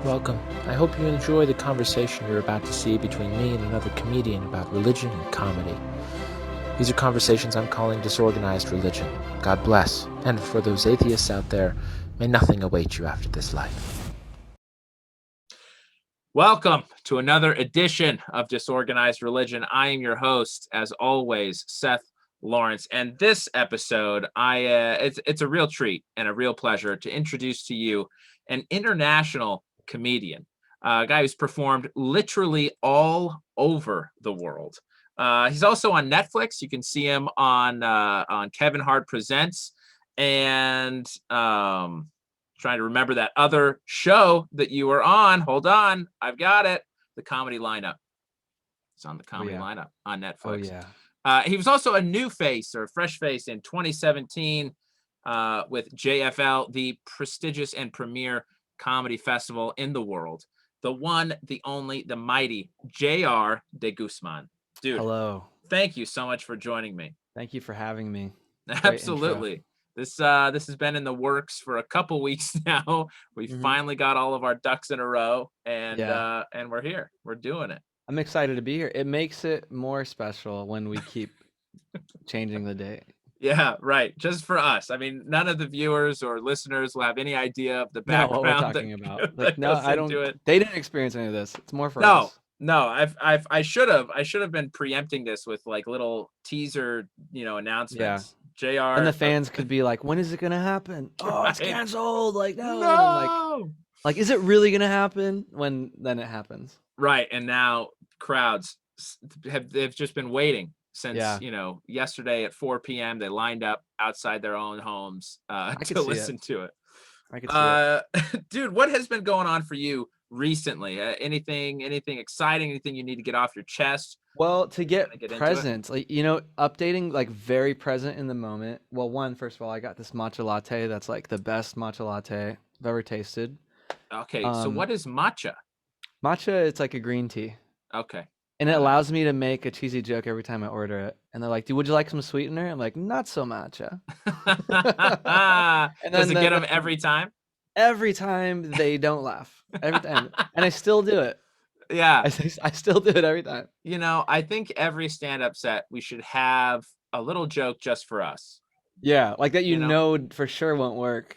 Welcome. I hope you enjoy the conversation you're about to see between me and another comedian about religion and comedy. These are conversations I'm calling disorganized religion. God bless. And for those atheists out there, may nothing await you after this life. Welcome to another edition of Disorganized Religion. I am your host, as always, Seth Lawrence. And this episode, it's a real treat and a real pleasure to introduce to you an international comedian, a guy who's performed literally all over the world. He's also on Netflix. You can see him on Kevin Hart Presents, and trying to remember that other show that you were on. Hold on, I've got it. The Comedy Lineup. It's on the Comedy Lineup on Netflix. He was also a new face or a fresh face in 2017 with JFL, the prestigious and premier comedy festival in the world. The one, the only, the mighty JR De Guzman. Dude, hello. Thank you so much for joining me. Thank you for having me. Absolutely. This has been in the works for a couple weeks now. We finally got all of our ducks in a row, and we're here. We're doing it. I'm excited to be here. It makes it more special when we keep changing the date. Yeah, right. Just for us. I mean, none of the viewers or listeners will have any idea of the background what we're talking about. Like, no, I don't. They didn't experience any of this. It's more for us. No, I should have been preempting this with like little teaser, announcements. JR and the fans could be like, when is it gonna happen? Oh, it's canceled. Like, no. Like, is it really gonna happen? Then it happens. Right. And now crowds they've just been waiting since yesterday at 4 p.m. They lined up outside their own homes to listen to it. I could see it. Dude, what has been going on for you recently? Anything exciting? Anything you need to get off your chest? Well, to get present, like, updating, like, very present in the moment. Well, first of all, I got this matcha latte that's like the best matcha latte I've ever tasted. Okay, so what is matcha? Matcha, it's like a green tea. Okay. And it allows me to make a cheesy joke every time I order it. And they're like, would you like some sweetener? I'm like, not so matcha. And does it get them every time? Every time they don't laugh. Every time. And I still do it. Yeah. I still do it every time. I think every stand-up set, we should have a little joke just for us. Yeah, like that know for sure won't work,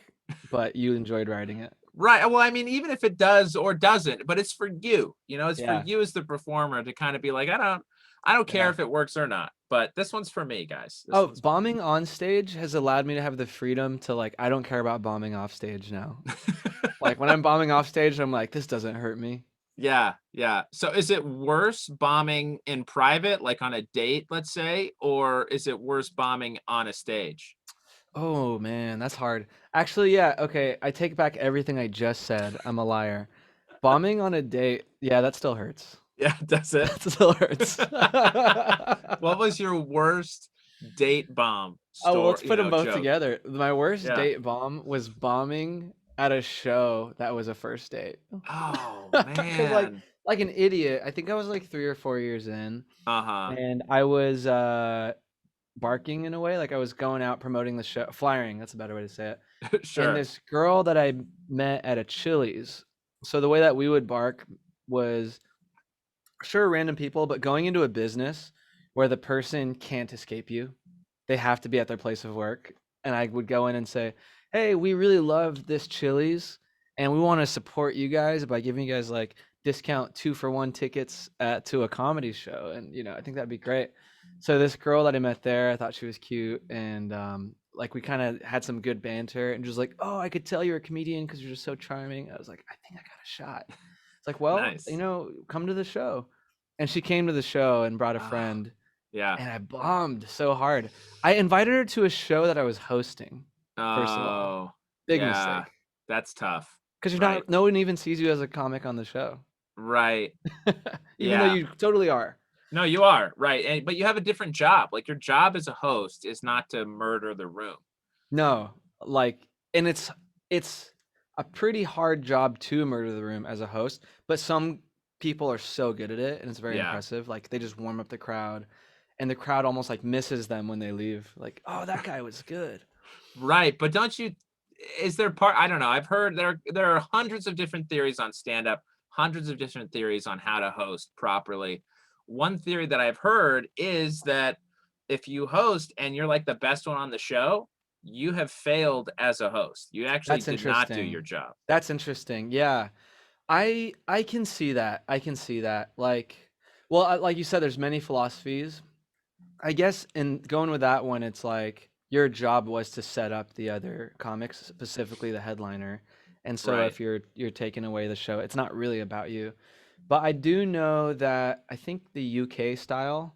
but you enjoyed writing it. Right. Well, I mean, even if it does or doesn't, but it's for you. It's for you as the performer to kind of be like, I don't care if it works or not, but this one's for me, guys. Bombing on stage has allowed me to have the freedom to, like, I don't care about bombing off stage now. Like, when I'm bombing off stage, I'm like, this doesn't hurt me. Yeah. So is it worse bombing in private, like on a date, let's say, or is it worse bombing on a stage? Oh, man, that's hard. Actually, yeah, okay, I take back everything I just said. I'm a liar. Bombing on a date, yeah, that still hurts. Yeah, does it? That still hurts. What was your worst date bomb story? Let's put them both together. My worst date bomb was bombing at a show that was a first date. Oh, man. like an idiot. I think I was like 3 or 4 years in. And I was barking in a way, like I was going out promoting the show, flyering, that's a better way to say it. Sure. And this girl that I met at a Chili's. So the way that we would bark was, sure, random people, but going into a business where the person can't escape you, they have to be at their place of work. And I would go in and say, hey, we really love this Chili's and we want to support you guys by giving you guys like discount 2-for-1 tickets to a comedy show. And, I think that'd be great. So this girl that I met there, I thought she was cute. And like we kind of had some good banter and just like, oh, I could tell you're a comedian because you're just so charming. I was like, I think I got a shot. It's like, well, nice. Come to the show. And she came to the show and brought a friend. Yeah. And I bombed so hard. I invited her to a show that I was hosting. First of all, big mistake. That's tough. Because no one even sees you as a comic on the show. Right. Even though you totally are. No, you are right, but you have a different job. Like your job as a host is not to murder the room. No, and it's a pretty hard job to murder the room as a host. But some people are so good at it, and it's very impressive. Like they just warm up the crowd, and the crowd almost like misses them when they leave. Like, oh, that guy was good. Right, but don't you is there part, I don't know. I've heard there are hundreds of different theories on stand up, hundreds of different theories on how to host properly. One theory that I've heard is that if you host and you're like the best one on the show, you have failed as a host. You actually That's did not do your interesting. job. That's interesting. Yeah. I can see that. I can see that. Like, well, like you said, there's many philosophies. I guess in going with that one, it's like your job was to set up the other comics, specifically the headliner. And so Right. if you're taking away the show, it's not really about you. But I do know that I think the UK style,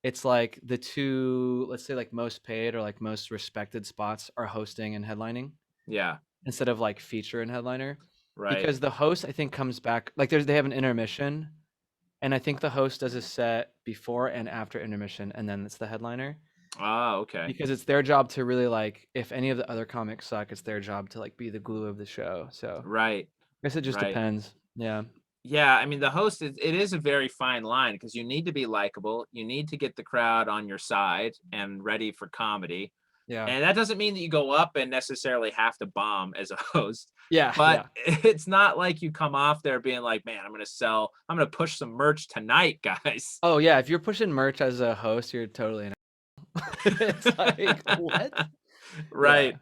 it's like the two, let's say like most paid or like most respected spots are hosting and headlining Yeah. instead of like feature and headliner. Right. Because the host I think comes back like they have an intermission and I think the host does a set before and after intermission and then it's the headliner Ah, okay. because it's their job to really like if any of the other comics suck, it's their job to like be the glue of the show. So Right. I guess it just Right. depends. Yeah. Yeah, I mean, the host it is a very fine line because you need to be likable. You need to get the crowd on your side and ready for comedy. Yeah. And that doesn't mean that you go up and necessarily have to bomb as a host. Yeah. But Yeah. it's not like you come off there being like, man, I'm going to push some merch tonight, guys. Oh yeah. If you're pushing merch as a host, you're totally an it's like what? Yeah. Right.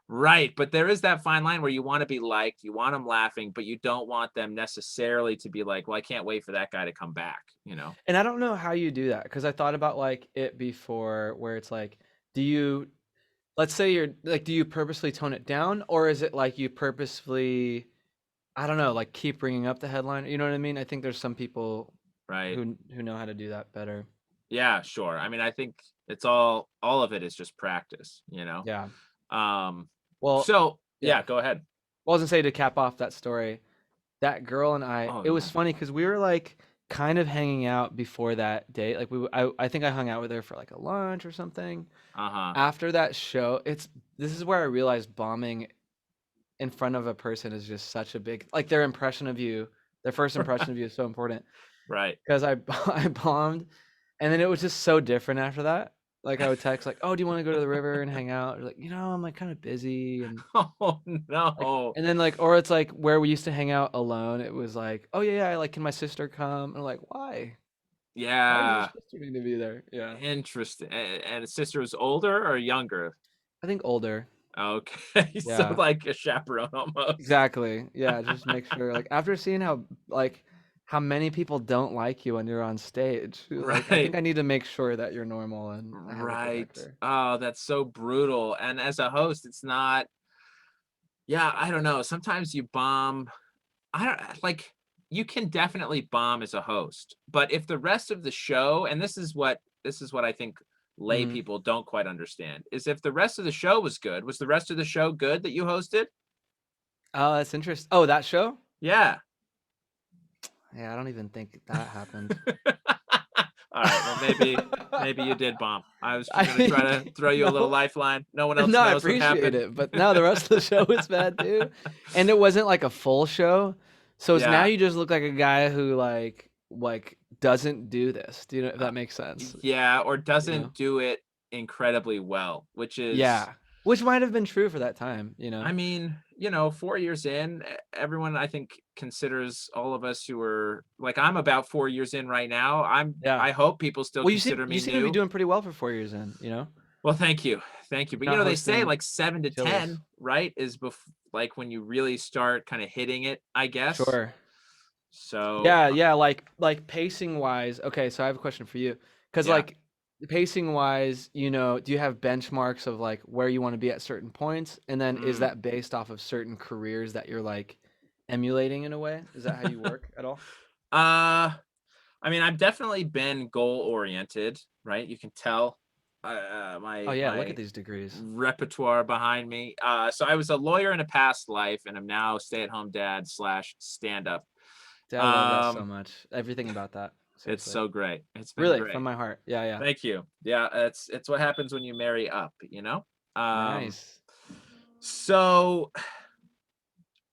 Right. But there is that fine line where you want to be liked, you want them laughing, but you don't want them necessarily to be like, well, I can't wait for that guy to come back, you know? And I don't know how you do that because I thought about like it before where it's like, do you, let's say you're like, do you purposely tone it down or is it like you purposefully, I don't know, like keep bringing up the headline? You know what I mean? I think there's some people Right. who know how to do that better. Yeah, sure. I mean, I think it's all of it is just practice, you know? Yeah. Um, Well, so yeah. yeah, go ahead. Well, I was gonna say to cap off that story, that girl and I, Oh it was yeah. funny because we were like kind of hanging out before that date. Like I think I hung out with her for like a lunch or something. Uh-huh. After that show, this is where I realized bombing in front of a person is just such a big like their impression of you, their first impression of you is so important. Right. Because I bombed, and then it was just so different after that. Like I would text like, "Oh, do you want to go to the river and hang out?" Or like, I'm like kind of busy and Oh like, no. and then like, or it's like where we used to hang out alone. It was like, "Oh yeah, like can my sister come?" And I'm like, "Why? Why does your Yeah. sister need to be there?" Yeah, Interesting. And his sister was older or younger? I think older. Okay. So Yeah. like a chaperone almost. Exactly. Yeah, just make sure like after seeing how many people don't like you when you're on stage, like I Right. think I need to make sure that you're normal and I have a Right. protector. Oh, that's so brutal. And as a host, it's not, yeah, I don't know. Sometimes you bomb. I don't like you can definitely bomb as a host, but if the rest of the show, and this is what I think lay Mhm. people don't quite understand, is if the rest of the show was good, was the rest of the show good that you hosted? Oh, that's interesting. Oh, that show? Yeah. Yeah, I don't even think that happened. All right. Well, maybe you did bomb. I was gonna try to I throw you a little no. lifeline. No one else No, I knows what appreciate happened. it, but no, the rest of the show was bad too, and it wasn't like a full show, so it's now Yeah. you just look like a guy who like doesn't do this. Do you know if Uh, that makes sense? yeah, or You know? doesn't do it incredibly well, which is, Yeah, which might have been true for that time, you know? I mean, 4 years in, everyone I think considers all of us who are like, I'm about 4 years in right now. Yeah. I hope people still Well, consider you me seem to be new. doing pretty well for 4 years in, you know? Well, thank you. Thank you. But You're not they say hosting like 7 to Chili's. 10, right? Like when you really start kind of hitting it, I guess. Sure. So, Yeah, like pacing wise. Okay, so I have a question for you. Cause yeah. like pacing wise, do you have benchmarks of like where you want to be at certain points? And then is Mm. that based off of certain careers that you're like emulating in a way? Is that how you work at all? Uh, I mean, I've definitely been goal oriented, right? You can tell Oh yeah, look at my these degrees. repertoire behind me. So I was a lawyer in a past life, and I'm now stay-at-home dad slash stand-up. Dude, I love that so Um, much. Everything about that. it's Seriously. so great. It's been Really, from great. my heart. Yeah, yeah. Thank you. Yeah, it's what happens when you marry up, you know? Um, Nice. so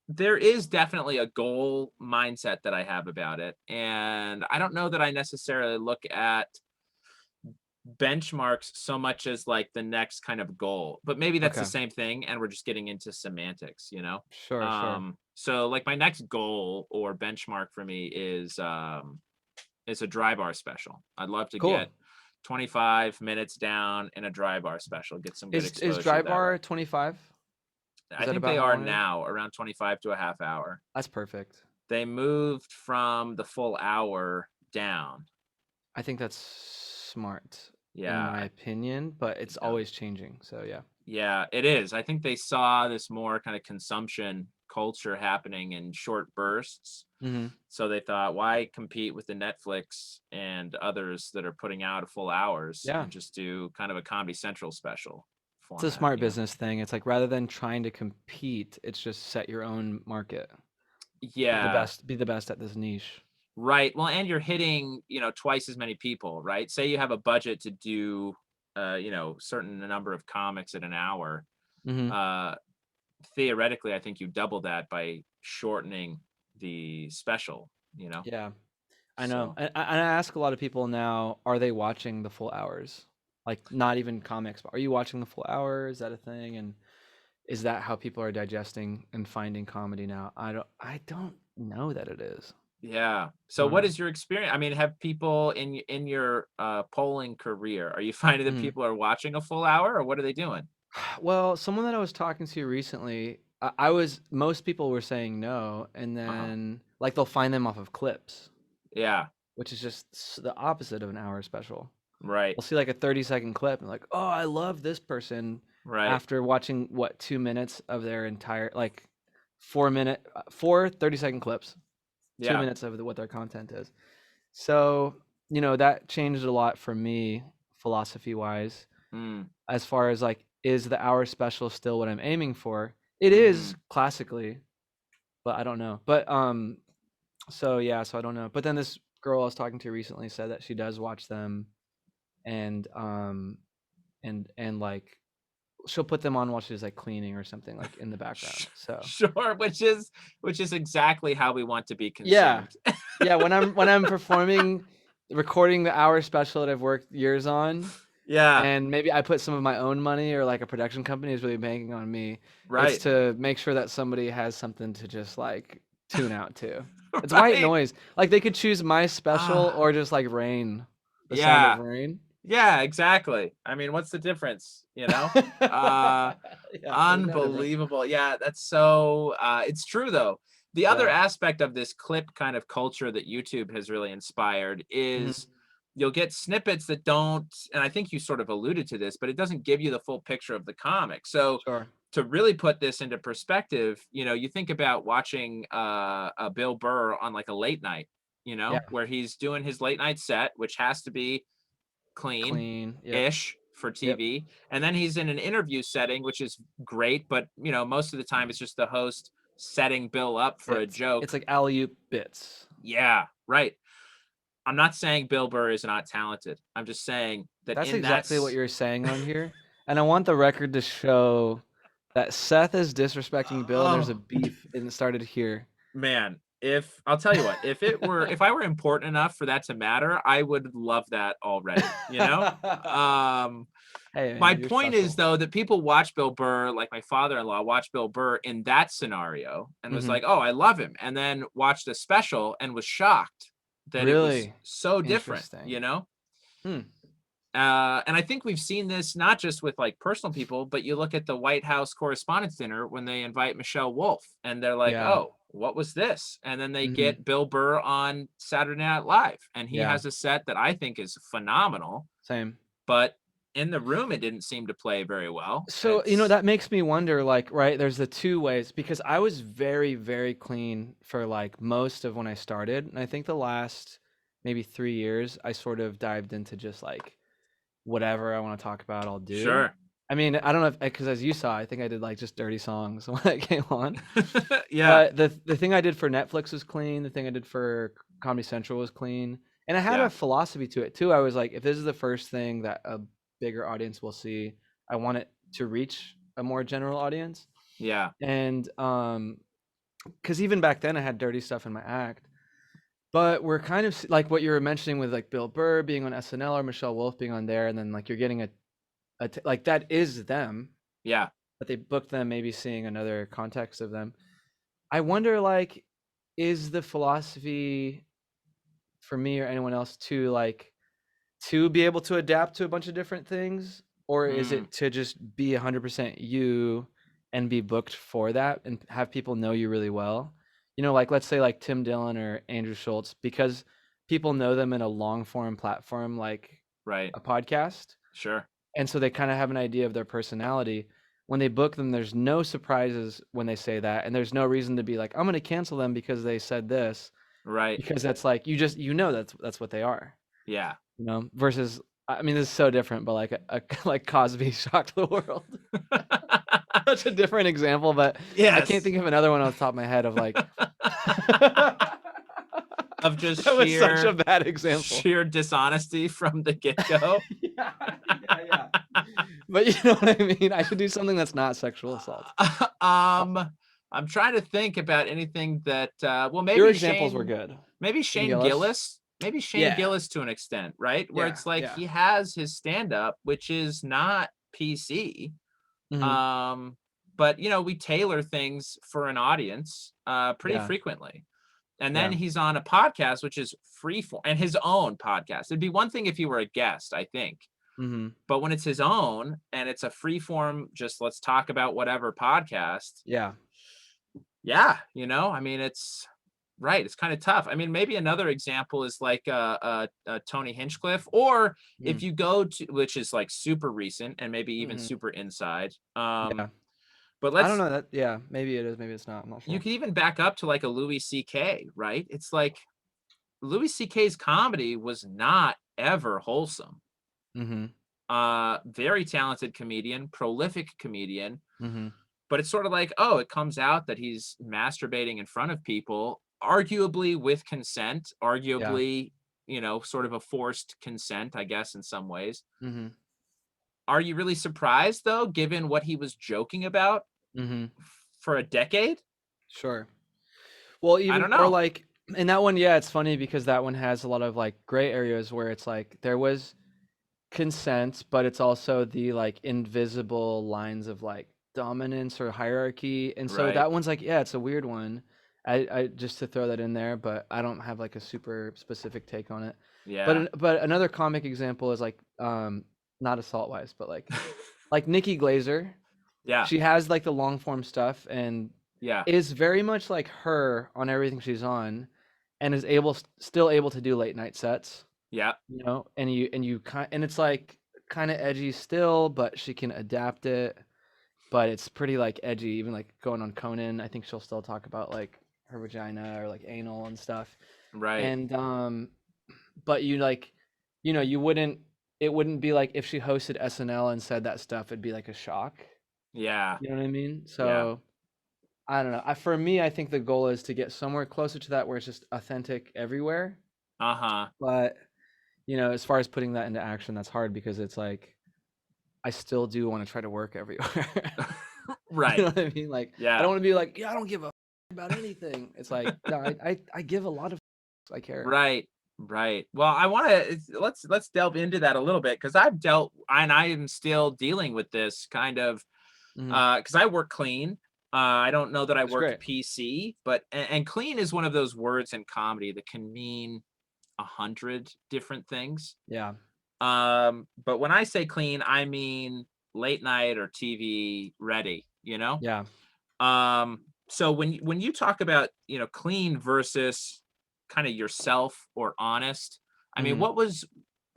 there is definitely a goal mindset that I have about it. And I don't know that I necessarily look at benchmarks so much as like the next kind of goal, but maybe that's the Okay. same thing and we're just getting into semantics, you know? Sure, sure. So like my next goal or benchmark for me is a dry bar special. I'd love to Cool. get 25 minutes down in a dry bar special, get some good Is exposure dry that way. bar 25? Is I that think about they how are long it is? now around 25 to a half hour. That's perfect. They moved from the full hour down. I think that's smart in Yeah, my opinion, but it's yeah. always changing. So yeah. Yeah, it is. I think they saw this more kind of consumption culture happening in short bursts. Mm-hmm. So they thought, why compete with the Netflix and others that are putting out full hours Yeah. and just do kind of a Comedy Central special It's a format, smart you know? business thing. It's like rather than trying to compete, it's just set your own market. Yeah, Be the best at this niche. right. Well, and you're hitting, twice as many people, right? Say you have a budget to do, certain number of comics at an hour. Mm-hmm. Uh, Theoretically, I think you double that by shortening the special, you know? Yeah, I know. So, And I ask a lot of people now, are they watching the full hours? Like not even comics, but are you watching the full hour? Is that a thing? And is that how people are digesting and finding comedy now? I don't know that it is. yeah. I So don't what know. is your experience? I mean, have people in your polling career, are you finding that Mhm. people are watching a full hour or what are they doing? Well, someone that I was talking to recently, I was most people were saying no, and Uh-huh. then like they'll find them off of clips, Yeah, which is just the opposite of an hour special. right. I'll see like a 30-second clip and like, oh, I love this person Right. after watching what 2 minutes of their entire like 4 30-second clips, two Yeah. minutes of what their content is. So, that changed a lot for me philosophy wise, Mm, as far as like, is the hour special still what I'm aiming for? It is mhm. classically, but I don't know. But so yeah, so I don't know. But then this girl I was talking to recently said that she does watch them and and like she'll put them on while she's like cleaning or something like in the background. So Sure, which is exactly how we want to be yeah, consumed. yeah. When I'm performing, recording the hour special that I've worked years on, Yeah, and maybe I put some of my own money or like a production company is really banking on me. It's right. to make sure that somebody has something to just like tune out to. It's white Right. noise. Like they could choose my special Ah, or just like rain, the sound of yeah. rain. Yeah, exactly. I mean, what's the difference, you know? Uh Yeah, there's no difference. Unbelievable. Yeah, that's so it's true though. The other Yeah. aspect of this clip kind of culture that YouTube has really inspired Mhm. is you'll get snippets that don't, and I think you sort of alluded to this, but it doesn't give you the full picture of the comic. So Sure. to really put this into perspective, you think about watching a Bill Burr on like a late night, Yeah. where he's doing his late night set, which has to be clean Clean. Yep. ish for Yep. TV. And then he's in an interview setting, which is great, but most of the time it's just the host setting Bill up for a It's joke. like alley-oop bits. Yeah, right. I'm not saying Bill Burr is not talented. I'm just saying that That's in exactly what that's you're saying on here. And I want the record to show that Seth is disrespecting Bill and there's a oh beef and it started here. man, if I'll tell you what, if I were important enough for that to matter, I would love that already, Um Hey My man, you're point is special. though that people watch Bill Burr, like my father-in-law watched Bill Burr in that scenario and was Mhm. like, "Oh, I love him," and then watched a special and was shocked that it was Really so different, interesting. Hmm. And I think we've seen this not just with like personal people, but you look at the White House Correspondents' Dinner when they invite Michelle Wolf, and they're like, Yeah. "Oh, what was this?" And then they Mhm. get Bill Burr on Saturday Night Live, and he Yeah. has a set that I think is phenomenal, Same. but in the room, it didn't seem to play very well. So, It's that makes me wonder, like, right, there's the two ways because I was very, very clean for like most of when I started. And I think the last maybe 3 years, I sort of dived into just like whatever I want to talk about, I'll do. Sure. I mean, I don't know if, because as you saw, I think I did like just dirty songs when I came on. Yeah. But the thing I did for Netflix was clean. The thing I did for Comedy Central was clean. And I had Yeah. a philosophy to it too. I was like, if this is the first thing that a bigger audience will see, I want it to reach a more general audience. Yeah. And because even back then I had dirty stuff in my act. But we're kind of like what you were mentioning with like Bill Burr being on SNL or Michelle Wolf being on there, and then like you're getting like that is them, Yeah. but they booked them maybe seeing another context of them. I wonder, like, is the philosophy for me or anyone else to be able to adapt to a bunch of different things, or is Mm, it to just be 100% you and be booked for that and have people know you really well? Like let's say like Tim Dillon or Andrew Schultz, because people know them in a long form platform like right. a podcast, Sure. and so they kind of have an idea of their personality. When they book them, there's no surprises when they say that, and there's no reason to be like, I'm going to cancel them because they said this, Right. because that's like that's what they are. Yeah. Versus, I mean, this is so different, but like like Cosby shocked the world. Such a different example, but I can't Yes. think of another one off the top of my head of like that Of just was such a sheer bad example. sheer dishonesty from the get-go. Yeah, yeah. But you know what I mean? I should do something that's not sexual assault. I'm trying to think about anything that well Your examples were good. Maybe Shane Shane Gillis. Gillis, maybe Shane Yeah, Gillis to an extent, right? Where yeah, it's like yeah. he has his stand-up, which is not PC. Hmm. Um, but we tailor things for an audience pretty Yeah, frequently. And then yeah. he's on a podcast, which is free form and his own podcast. It'd be one thing if you were a guest, I think. Hmm. But when it's his own and it's a free form, just let's talk about whatever podcast. Yeah. Yeah. I mean, it's right. It's kind of tough. I mean, maybe another example is like Tony Hinchcliffe, or if Mm. you go to, which is like super recent and maybe even Hmm. super inside. Yeah. But I don't know that. Yeah, maybe it is. Maybe it's not. I'm not you sure. can even back up to like a Louis C.K., right? It's like Louis C.K.'s comedy was not ever wholesome. Hmm. Very talented comedian, prolific comedian, Hmm. but it's sort of like, oh, it comes out that he's masturbating in front of people, arguably with consent, Yeah. arguably, sort of a forced consent, I guess, in some ways. Hmm. Are you really surprised, though, given what he was joking about Hmm. for a decade? Sure. Well, I even don't or know. like in that one, yeah, it's funny because that one has a lot of like gray areas where it's like there was consent, but it's also the like invisible lines of like dominance or hierarchy. And so Right. that one's like, yeah, it's a weird one. I just to throw that in there, but I don't have like a super specific take on it. But Yeah. but another comic example is like not assault wise, but like Nikki Glazer. Yeah. She has like the long form stuff and Yeah. is very much like her on everything she's on, and is still able to do late night sets, Yeah. and it's like kind of edgy still, but she can adapt it. But it's pretty like edgy, even like going on Conan. I think she'll still talk about like her vagina or like anal and stuff. Right. And but you wouldn't. It wouldn't be like if she hosted SNL and said that stuff. It'd be like a shock. Yeah. You know what I mean? Yeah. So I don't know. For me, I think the goal is to get somewhere closer to that where it's just authentic everywhere. Uh-huh. But as far as putting that into action, that's hard because it's like I still do want to try to work everywhere. You Right. know what I mean? Like I Yeah. don't want to be like, yeah, I don't give a about anything. It's like no, I give a lot of I care. Right. Right. Well, I want to let's delve into that a little bit because I am still dealing with this kind of Hmm. because I work clean. I don't know that I It's work great. PC, but and clean is one of those words in comedy that can mean 100 different things. Yeah. But when I say clean, I mean late night or TV ready, Yeah. So when you talk about, clean versus kind of yourself or honest, I mean, Hmm. what was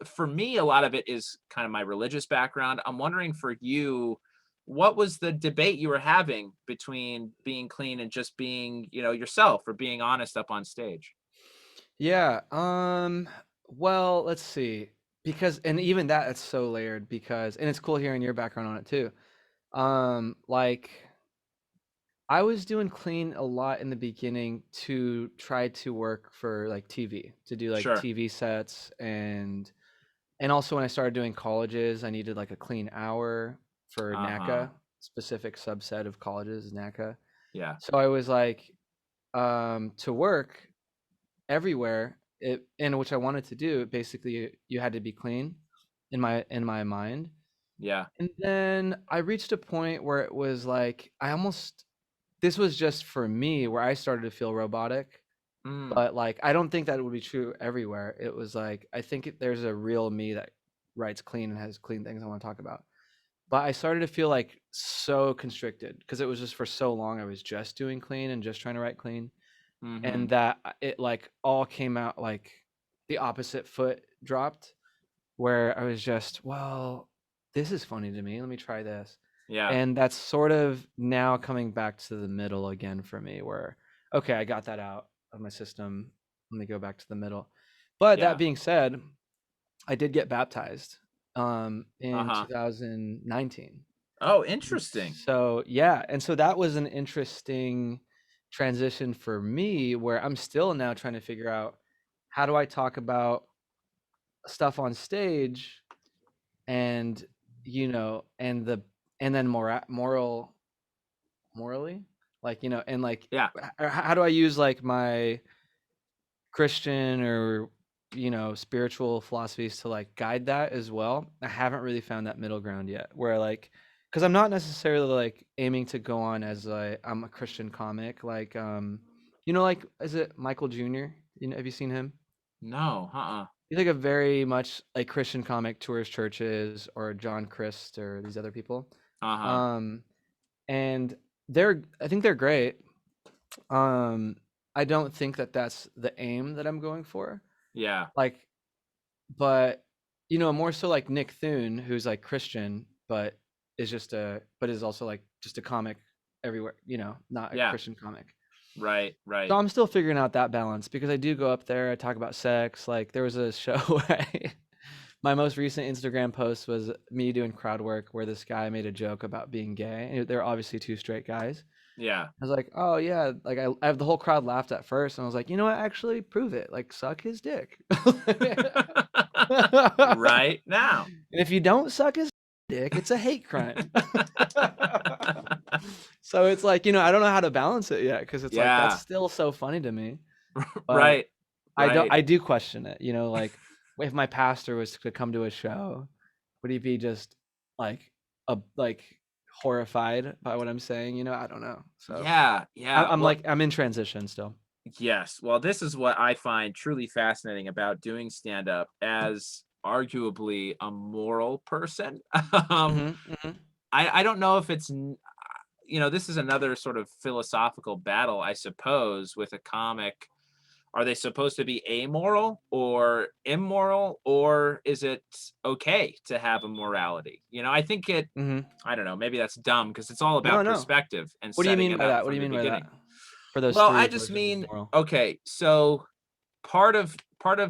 for me, a lot of it is kind of my religious background. I'm wondering for you, what was the debate you were having between being clean and just being, yourself or being honest up on stage? Yeah. Well, let's see. Because and even that it's so layered because and it's cool hearing your background on it too. Like I was doing clean a lot in the beginning to try to work for like TV, to do like Sure. TV sets and also when I started doing colleges, I needed like a clean hour for Uh-huh. NACA, specific subset of colleges, NACA. Yeah. So I was like to work everywhere, and which I wanted to do. Basically, you had to be clean in my mind. Yeah. And then I reached a point where it was like this was just for me where I started to feel robotic. Mm. But like I don't think that would be true everywhere. It was like I think there's a real me that writes clean and has clean things I want to talk about. But I started to feel like so constricted because it was just for so long I was just doing clean and just trying to write clean, Mm-hmm. and that it like all came out like the opposite foot dropped, where I was just, well, this is funny to me. Let me try this. Yeah. And that's sort of now coming back to the middle again for me, where, okay, I got that out of my system. Let me go back to the middle. But Yeah. that being said, I did get baptized in Uh-huh. 2019. Oh, interesting. So, yeah. And so that was an interesting transition for me where I'm still now trying to figure out how do I talk about stuff on stage and and then morally, like, and like Yeah. how do I use like my Christian or spiritual philosophies to like guide that as well. I haven't really found that middle ground yet where like, because I'm not necessarily like aiming to go on as I'm a Christian comic, like like, is it Michael Jr.? Have you seen him? No. Uh-uh. He's like a very much like Christian comic, tours churches, or John Christ or these other people. Uh-huh. Um, and I think they're great. Um, I don't think that that's the aim that I'm going for. Yeah. Like, but more so like Nick Thune, who's like Christian, but is also like just a comic everywhere, not a Yeah. Christian comic. Right. So Right. I'm still figuring out that balance because I do go up there, I talk about sex. Like there was a show where my most recent Instagram post was me doing crowd work where this guy made a joke about being gay. And they're obviously two straight guys. Yeah. I was like, oh yeah, like I have the whole crowd laughed at first, and I was like, you know what? Actually, prove it. Like, suck his dick. Right now. And if you don't suck his dick, it's a hate crime. So it's like, I don't know how to balance it yet because it's like that's Yeah. still so funny to me. But Right. Right. I do question it. Like if my pastor was to come to a show, would he be just like like horrified by what I'm saying? I don't know. So Yeah. Yeah. Well, I'm in transition still. yes. Well, this is what I find truly fascinating about doing stand-up as arguably a moral person. um, Hmm. Hmm. I don't know if this is another sort of philosophical battle, I suppose, with a comic. Are they supposed to be amoral or immoral, or is it okay to have a morality? I think Hmm. I don't know, maybe that's dumb because it's all No, about no. perspective and What do you setting mean it by up that? What do from you the mean by that? beginning. For those Well, I three just versions of mean, moral. okay, so part of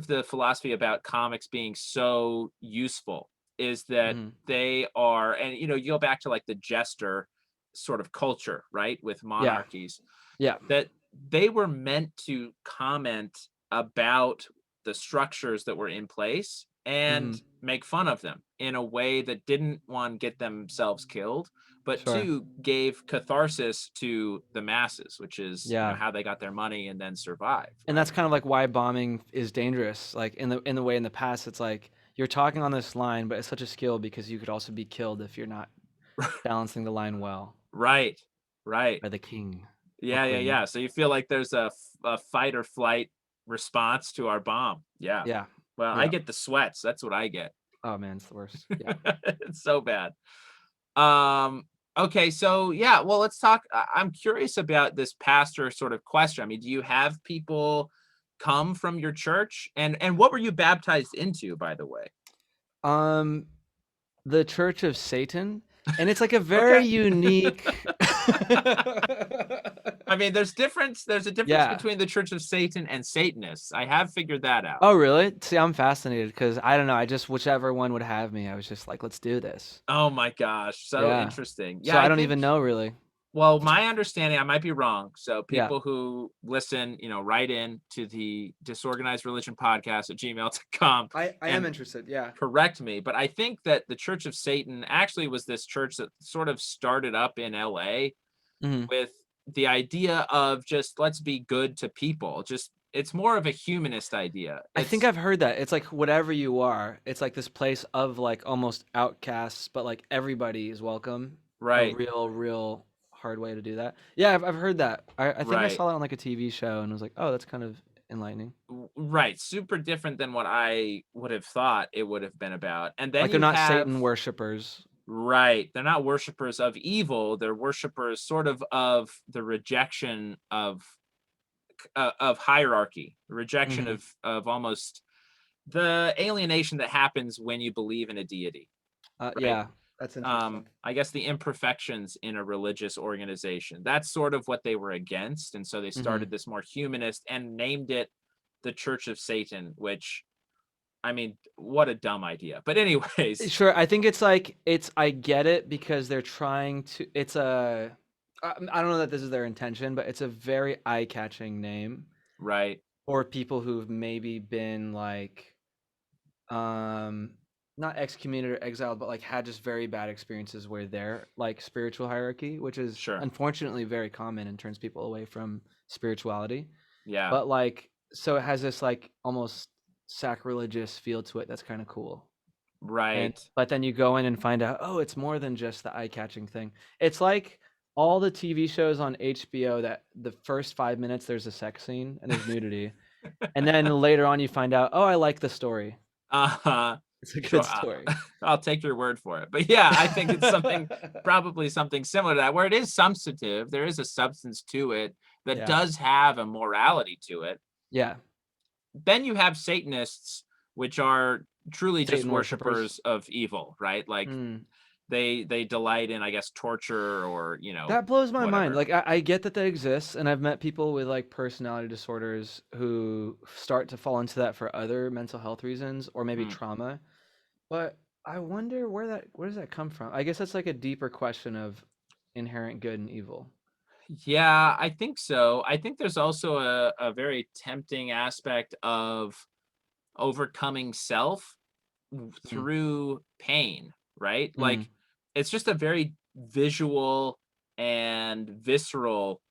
the philosophy about comics being so useful is that Hmm. they are, and you go back to like the jester sort of culture, right, with Yeah. monarchies, Yeah. that they were meant to comment about the structures that were in place and Hmm. make fun of them in a way that didn't, one, get themselves killed, but Sure. two, gave catharsis to the masses, which is Yeah. how they got their money and then survive, And that's right? kind of like why bombing is dangerous. Like in the way in the past, it's like you're talking on this line, but it's such a skill because you could also be killed if you're not balancing the line well Right, right. by the king or Yeah, yeah, queen. yeah. So you feel like there's a fight or flight response to our bomb. Yeah. Yeah. Well, I Yeah. get the sweats. That's what I get. Oh man, it's the worst. Yeah. It's so bad. Um, okay, so yeah, well, let's talk. I'm curious about this pastor sort of question. I mean, do you have people come from your church? And what were you baptized into, by the way? Um, the Church of Satan, and it's like a very Okay. unique. I mean, there's a difference Yeah. between the Church of Satan and Satanists. I have figured that out. Oh, really? See, I'm fascinated because I don't know. I just whichever one would have me, I was just like, let's do this. Oh my gosh, so Yeah. interesting. So Yeah, I I don't think, even know really. well, my understanding, I might be wrong. So Yeah. people who listen, write in to the disorganized religion podcast at gmail.com I am and interested. Yeah. correct me. But I think that the Church of Satan actually was this church that sort of started up in LA Hmm. with the idea of just let's be good to people, just it's more of a humanist idea. I think It's I've heard that. It's like whatever you are. It's like this place of like almost outcasts, but like everybody is welcome. A right, real hard way to do that. Yeah, I've heard that. I think I right. saw that on like a TV show and was like, oh, that's kind of enlightening. Right, super different than what I would have thought it would have been about. And then Like they're you not have Satan worshippers. right, they're not worshipers of evil, they're worshipers sort of the rejection of hierarchy, rejection Hmm. of almost the alienation that happens when you believe in a deity, right? Yeah, that's interesting. I guess the imperfections in a religious organization. That's sort of what they were against. And so they Hmm. started this more humanist and named it the Church of Satan, which, I mean, what a dumb idea. But anyways, Sure, I think it's like I get it because they're trying to. It's a. I don't know that this is their intention, but it's a very eye-catching name right, for people who've maybe been like um not excommunicated or exiled, but like had just very bad experiences where they're like spiritual hierarchy, which is sure. unfortunately very common and turns people away from spirituality. Yeah, But like so it has this like almost sacrilegious feel to it that's kind of cool. And right. but then you go in and find out, oh, it's more than just the eye-catching thing. It's like all the TV shows on HBO that the first 5 minutes there's a sex scene and there's nudity. And then later on you find out, oh, I like the story. Uh-huh. It's a Sure. good story. I'll take your word for it. But yeah, I think it's something, probably something similar to that, where it is substantive. There is a substance to it that Yeah. does have a morality to it. Yeah. Then you have Satanists, which are truly just Satan worshippers. worshipers of evil, right? Like Mm. they delight in, I guess, torture or, That blows my mind. whatever. Like I get that exists, and I've met people with like personality disorders who start to fall into that for other mental health reasons or maybe Hmm. trauma. But I wonder where does that come from? I guess that's like a deeper question of inherent good and evil. Yeah, I think so. I think there's also a very tempting aspect of overcoming self Mm. through pain, right? Mm. Like it's just a very visual and visceral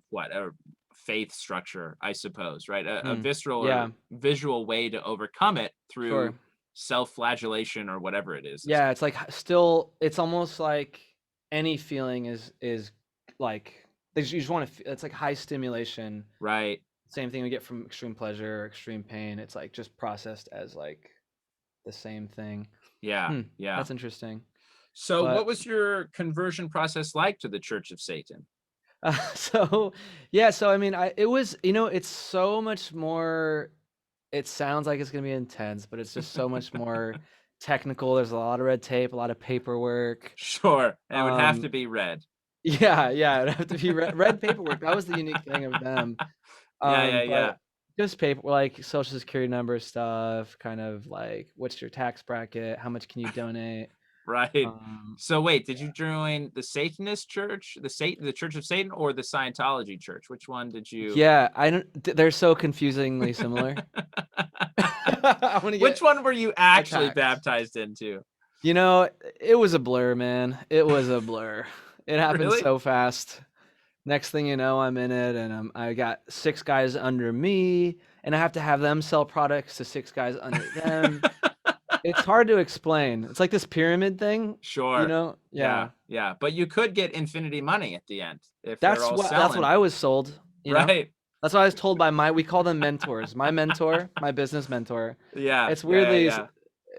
what a faith structure, I suppose, right? A Mm. visceral Yeah, or visual way to overcome it sure. through self-flagellation or whatever it is. Yeah, it's like still it's almost like any feeling is like you just want to it's like high stimulation. Right. Same thing we get from extreme pleasure or extreme pain. It's like just processed as like the same thing. Yeah. Hmm, Yeah. that's interesting. So what But was your conversion process like to the Church of Satan? so yeah, so I mean, it was it's so much more. It sounds like it's gonna be intense, but it's just so much more technical. There's a lot of red tape, a lot of paperwork. Sure. And it would have to Um, be red. yeah, it'd have to be red paperwork. That was the unique thing of them. Yeah, yeah, But yeah. just paper like social security number stuff, kind of like what's your tax bracket, how much can you donate? Right. Um, So wait, did you join the Satanist church, the Church of Satan, or the Scientology church? Which one did you? yeah, I don't. They're so confusingly similar. I want to Which get one were you actually attacked. baptized into? It was a blur, man. It was a blur. It happened Really? so fast. Next thing you know, I'm in it, and I got 6 guys under me, and I have to have them sell products to 6 guys under them. It's hard to explain. It's like this pyramid thing, Sure. Yeah, Yeah. yeah. But you could get infinity money at the end if they're all That's what selling. I was sold. Right. That's what I was told by we call them mentors. My mentor, my business mentor. Yeah, It's yeah, yeah, weirdly yeah.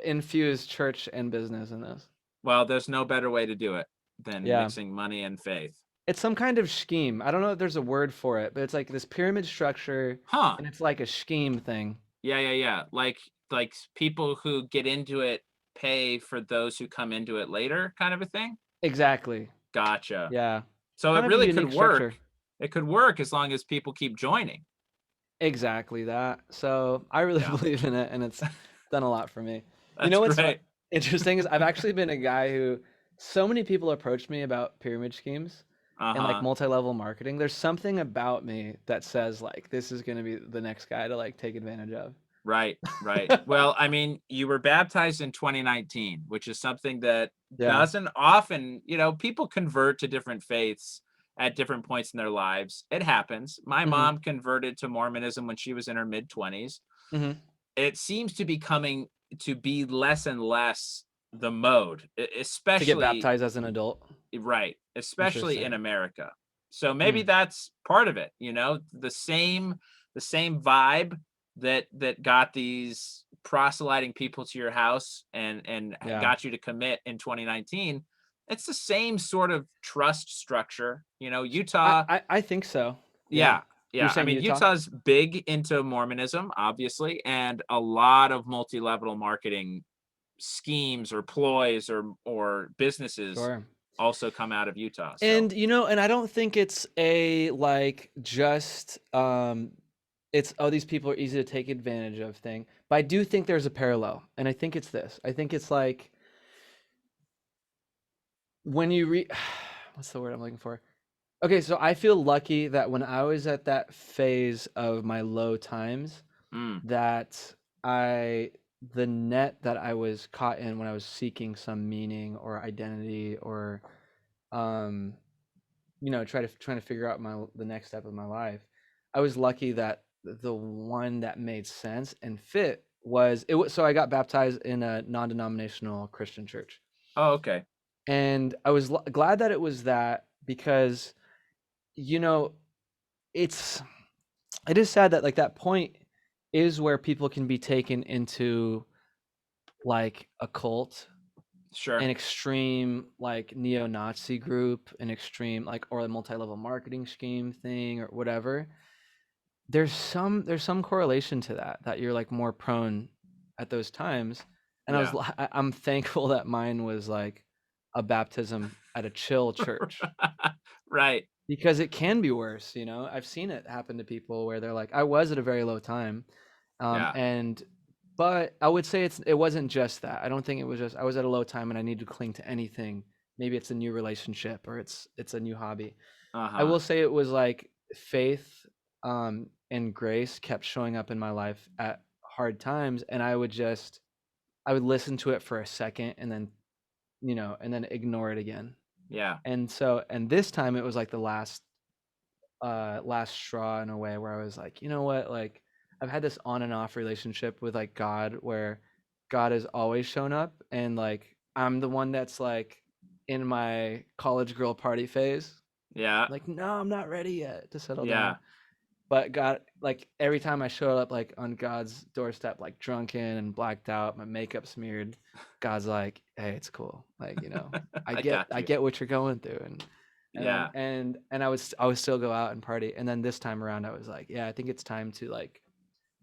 infused church and business in this. Well, there's no better way to do it than Yeah. mixing money and faith. It's some kind of scheme. I don't know if there's a word for it, but it's like this pyramid structure, Huh. and it's like a scheme thing. Yeah, yeah, yeah. Like people who get into it pay for those who come into it later, kind of a thing. Exactly. Gotcha. Yeah. So it Kind of a really could unique structure. work. It could work as long as people keep joining. Exactly that. So I really Yeah. believe in it, and it's done a lot for me. That's What's great. interesting is I've actually been a guy who so many people approach me about pyramid schemes and like Uh-huh. multi-level marketing. There's something about me that says like this is going to be the next guy to like take advantage of. Right, right. Well, I mean, you were baptized in 2019, which is something that Yeah. doesn't often, people convert to different faiths at different points in their lives. It happens. My Mhm. mom converted to Mormonism when she was in her mid-20s. Mhm. It seems to be coming to be less and less the mode, To get especially baptized as an adult. right, especially in Interesting. America. So maybe Hmm. that's part of it, you know, the same vibe that got these proselyting people to your house and Yeah. got you to commit in 2019. It's the same sort of trust structure, you know. I, Utah, I I think so. Yeah. yeah, You're yeah. I saying mean, Utah? Utah's big into Mormonism, obviously, and a lot of multi-level marketing schemes or ploys or businesses Sure. also come out of Utah. So, And and I don't think it's a like just it's oh these people are easy to take advantage of thing. But I do think there's a parallel. And I think it's this. I think it's like when you read what's the word I'm looking for? Okay, so I feel lucky that when I was at that phase of my low times, mm, that I the net that I was caught in when I was seeking some meaning or identity or um trying to figure out the next step of my life. I was lucky that the one that made sense and fit was so I got baptized in a non-denominational Christian church. oh, okay, And I was glad that it was that because you know it's it is sad that like that point is where people can be taken into like a cult, sure, an extreme like neo-Nazi group, an extreme like or a multi-level marketing scheme thing or whatever. There's some correlation to that you're like more prone at those times. And yeah, I'm thankful that mine was like a baptism at a chill church right, because it can be worse. I've seen it happen to people where they're like I was at a very low time. yeah, And but I would say it wasn't just that. I don't think it was just I was at a low time and I need to cling to anything. Maybe it's a new relationship or it's a new hobby. uh I huh, will say it was like faith and grace kept showing up in my life at hard times, and I would listen to it for a second and then and then ignore it again. yeah, And this time it was like the last straw in a way where I was like, you know what, like I've had this on and off relationship with like God where God has always shown up and like I'm the one that's like in my college girl party phase. yeah, Like, no, I'm not ready yet to settle yeah. down. But God, like every time I showed up like on God's doorstep, like drunken and blacked out, my makeup smeared, God's like, hey, it's cool. Like, I I get got I you. get what you're going through. And Yeah, I would still go out and party. And then this time around I was like, yeah, I think it's time to like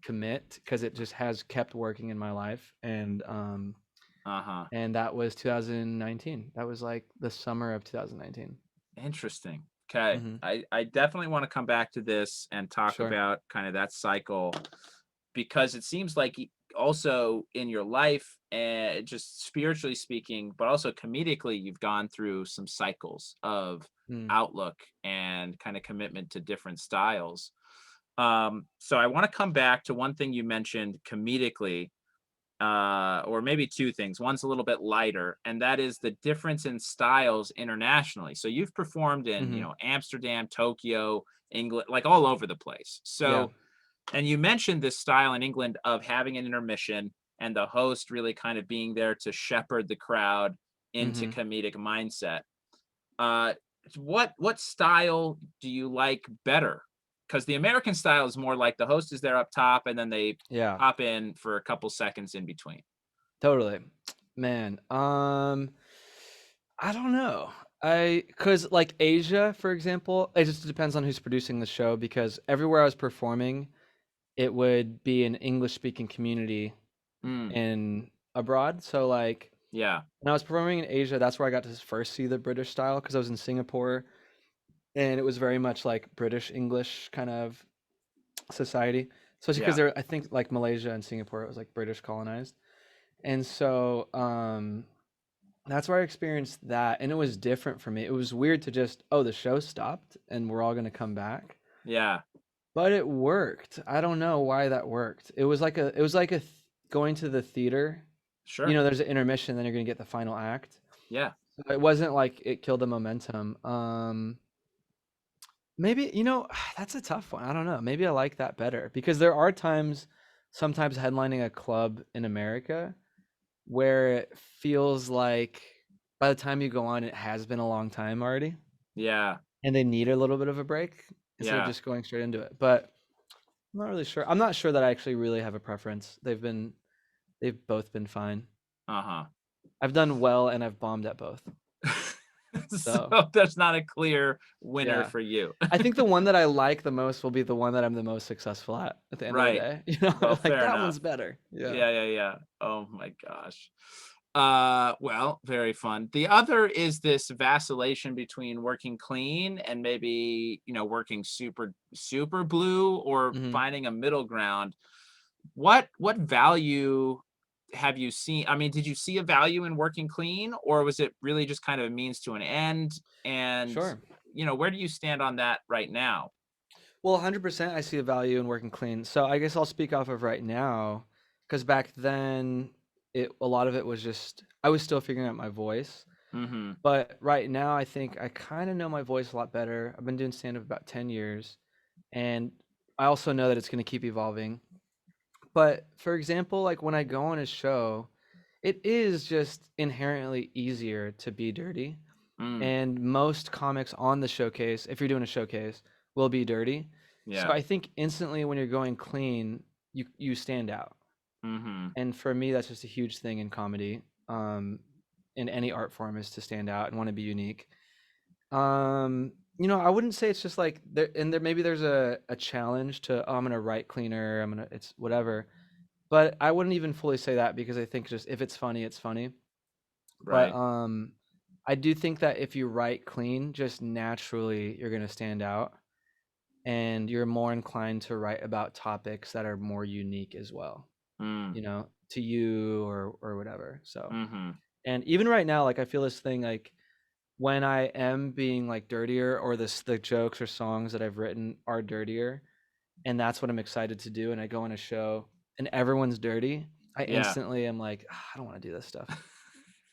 commit because it just has kept working in my life. uh huh. And that was 2019. That was like the summer of 2019. Interesting. Okay. Hmm. I definitely want to come back to this and talk Sure. about kind of that cycle because it seems like also in your life and just spiritually speaking, but also comedically, you've gone through some cycles of Mm. outlook and kind of commitment to different styles. So I want to come back to one thing you mentioned comedically, or maybe two things. One's a little bit lighter, and that is the difference in styles internationally. So you've performed in, Hmm. Amsterdam, Tokyo, England, like all over the place. Yeah. So, and you mentioned this style in England of having an intermission and the host really kind of being there to shepherd the crowd into Hmm. comedic mindset. Uh, what style do you like better? Because the American style is more like the host is there up top and then they Yeah. pop in for a couple seconds in between. Totally. Man, I don't know. Cause like Asia, for example, it just depends on who's producing the show because everywhere I was performing, it would be an English speaking community Mm, in abroad. So like yeah, when I was performing in Asia, that's where I got to first see the British style because I was in Singapore and it was very much like British English kind of society. Especially because yeah, I think like Malaysia and Singapore, it was like British colonized. And so that's where I experienced that, and it was different for me. It was weird to just, oh, the show stopped and we're all gonna come back, yeah, but it worked. I don't know why that worked. Going to the theater. sure, There's an intermission, then you're gonna get the final act. yeah, It wasn't like it killed the momentum. Maybe, that's a tough one. I don't know. Maybe I like that better because there are times, sometimes headlining a club in America where it feels like by the time you go on, it has been a long time already, Yeah. and they need a little bit of a break instead of Yeah. just going straight into it. But I'm not really sure. I'm not sure that I actually really have a preference. They've both been fine. Uh-huh. I've done well and I've bombed at both. So So, there's not a clear winner yeah. for you. I think the one that I like the most will be the one that I'm the most successful at the end of the Right. day. Well, Like fair that enough. one's better. Yeah. Yeah, yeah, yeah. Oh my gosh. Well, very fun. The other is this vacillation between working clean and maybe, working super blue, or Mhm. finding a middle ground. What value have you seen? I mean, did you see a value in working clean, or was it really just kind of a means to an end? And, Sure. where do you stand on that right now? Well, 100% I see a value in working clean. So I guess I'll speak off of right now because back then a lot of it was just I was still figuring out my voice. Mm-hmm. But right now I think I kind of know my voice a lot better. I've been doing stand up about 10 years and I also know that it's going to keep evolving. But for example, like when I go on a show, it is just inherently easier to be dirty. Mm, And most comics on the showcase, if you're doing a showcase, will be dirty. So yeah. I think instantly when you're going clean, you stand out. Mm-hmm. And for me, that's just a huge thing in comedy, in any art form, is to stand out and want to be unique. I wouldn't say it's just like there, and there maybe there's a challenge to I'm gonna write cleaner, it's whatever. But I wouldn't even fully say that because I think just if it's funny, it's funny. But Right. I do think that if you write clean, just naturally you're gonna stand out, and you're more inclined to write about topics that are more unique as well, Mm, to you or whatever. So, mm-hmm. and even right now, like I feel this thing like when I am being like dirtier or the jokes or songs that I've written are dirtier, and that's what I'm excited to do, and I go on a show and everyone's dirty, I Yeah. instantly am like, "Ah, I don't want to do this stuff."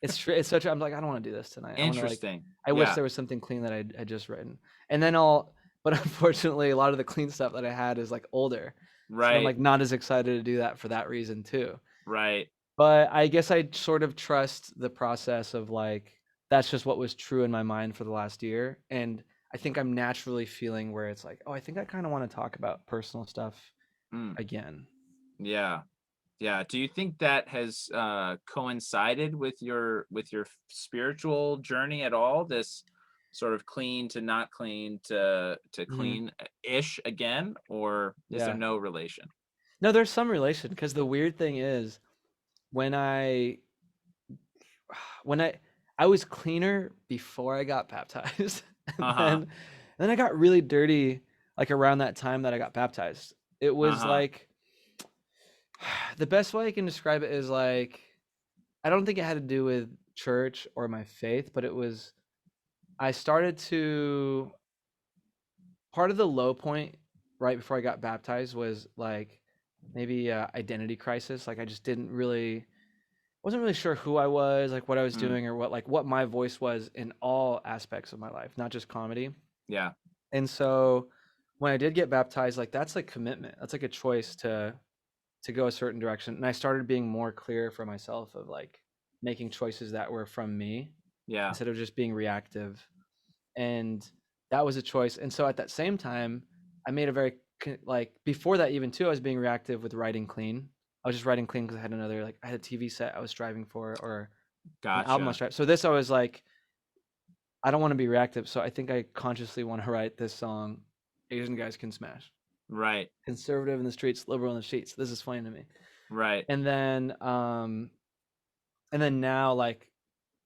It's such I'm like, I don't want to do this tonight. I want to like Interesting. I wish Yeah. there was something clean that I just written. And then but unfortunately a lot of the clean stuff that I had is like older. So I'm Right. like not as excited to do that for that reason too. Right. But I guess I sort of trust the process of like that's just what was true in my mind for the last year. And I think I'm naturally feeling where it's like, oh, I think I kind of want to talk about personal stuff Mm, again. yeah. Yeah. Do you think that has coincided with your spiritual journey at all? This sort of clean to not clean to Hmm. clean ish again, or is there Yeah. no relation? No, there's some relation because the weird thing is when I when I was cleaner before I got baptized, and Uh-huh. then I got really dirty like around that time that I got baptized. It was Uh-huh. like the best way I can describe it is like I don't think it had to do with church or my faith, but it was I started to part of the low point right before I got baptized was like maybe identity crisis. Like I just didn't really wasn't really sure who I was, like what I was Mm, doing or what my voice was in all aspects of my life, not just comedy. yeah. And so when I did get baptized, like that's like commitment. That's like a choice to go a certain direction. And I started being more clear for myself of like making choices that were from me Yeah. instead of just being reactive. And that was a choice. And so at that same time, I made a very like before that even too, I was being reactive with writing clean. I was just writing clean because I had another like I had a TV set I was striving for or an album I was Gotcha. striving. So this I was like, I don't want to be reactive. So I think I consciously want to write this song, Asian Guys Can Smash. Right. Conservative in the streets, liberal in the sheets. This is funny to me. Right. And then now like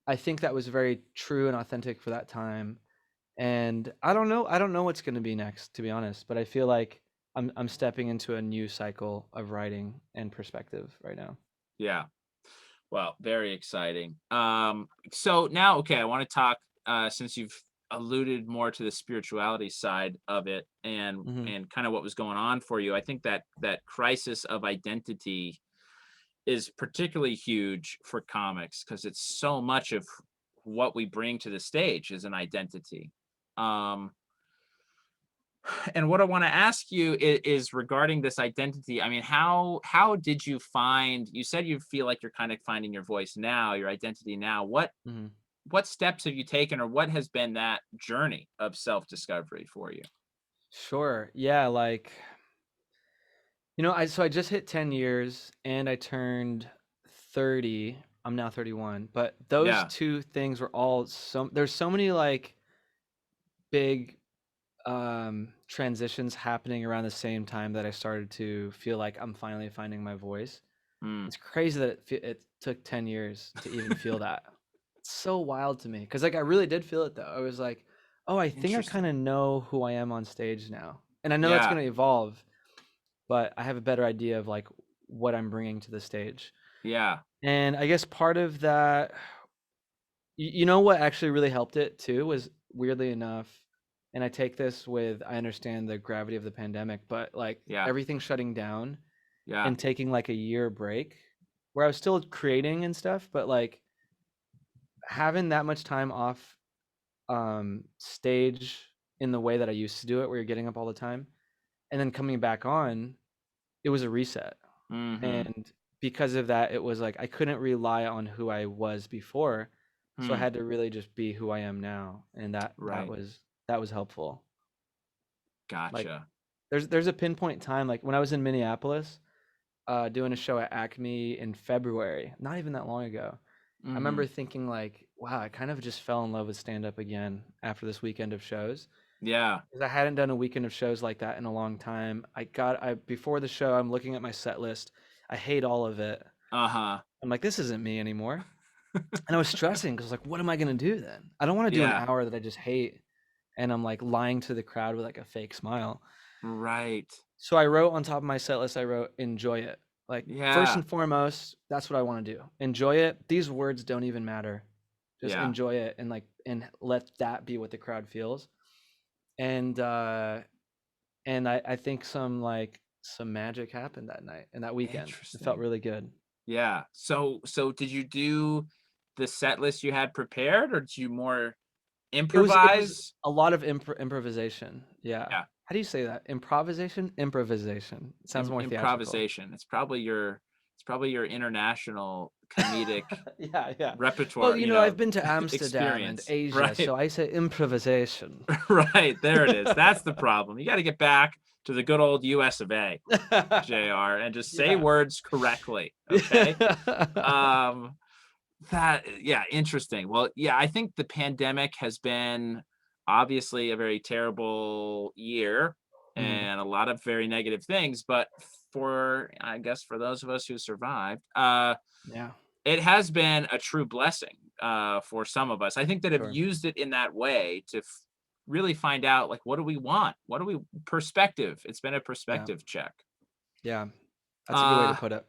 I think that was very true and authentic for that time. And I don't know what's going to be next, to be honest, but I feel like I'm stepping into a new cycle of writing and perspective right now. Yeah. Well, very exciting. So now, okay, I want to talk since you've alluded more to the spirituality side of it, Hmm. and kind of what was going on for you. I think that that crisis of identity is particularly huge for comics because it's so much of what we bring to the stage is an identity. Um, And what I want to ask you is regarding this identity. I mean, how did you find, you said you feel like you're kind of finding your voice now, your identity now. Mhm. What steps have you taken, or what has been that journey of self-discovery for you? Sure. Yeah, like, I just hit 10 years and I turned 30. I'm now 31. But those Yeah. two things were all there's so many like big transitions happening around the same time that I started to feel like I'm finally finding my voice. Mm. It's crazy that it took 10 years to even feel that. It's so wild to me because like I really did feel it though. I was like, oh, I think I kind Interesting. of know who I am on stage now, and I know that's Yeah. going to evolve, but I have a better idea of like what I'm bringing to the stage. Yeah. And I guess part of that, you know what actually really helped it too was, weirdly enough, and I take this with, I understand the gravity of the pandemic, but like Yeah. everything shutting down Yeah. and taking like a year break where I was still creating and stuff, but like having that much time off stage in the way that I used to do it, where you're getting up all the time and then coming back on, it was a reset. Mm-hmm. And because of that, it was like I couldn't rely on who I was before, so I Hmm. had to really just be who I am now, and Right. that was helpful. Like Gotcha. there's a pinpoint time, like when I was in Minneapolis, doing a show at Acme in February, not even that long ago. I Mm-hmm. remember thinking like, wow, I kind of just fell in love with stand up again after this weekend of shows. Yeah. Because I hadn't done a weekend of shows like that in a long time. I before the show, I'm looking at my set list. I hate all of it. Uh-huh. I'm like, this isn't me anymore. And I was stressing because like, what am I gonna do then? I don't want to do an Yeah. hour that I just hate, and I'm like lying to the crowd with like a fake smile. Right. So I wrote on top of my set list, I wrote, enjoy it. Like, first Yeah. and foremost, that's what I want to do. Enjoy it. These words don't even matter. Just Yeah. enjoy it and like and let that be what the crowd feels. And I think some magic happened that night and that weekend. It felt Interesting. really good. Yeah. So did you do the set list you had prepared, or did you more It was improvise? a lot of improvisation. Yeah. Yeah. How do you say that? Improvisation? Improvisation. It sounds more theatrical. Improvisation. It's probably your international comedic Yeah, yeah. Well, repertoire, I've been to Amsterdam and experience. Asia, Right. so I say improvisation. Right. There it is. That's the problem. You got to get back to the good old US of A, JR, and just say Yeah. words correctly. Okay. Um, yeah, interesting. Well, yeah, I think the pandemic has been obviously a very terrible year Mhm. and a lot of very negative things, but I guess for those of us who survived, Yeah, it has been a true blessing for some of us. I think that have sure. used it in that way to really find out, like, what do we want? What do we perspective? It's been a Yeah, perspective check. yeah. That's a good way to Uh, put it.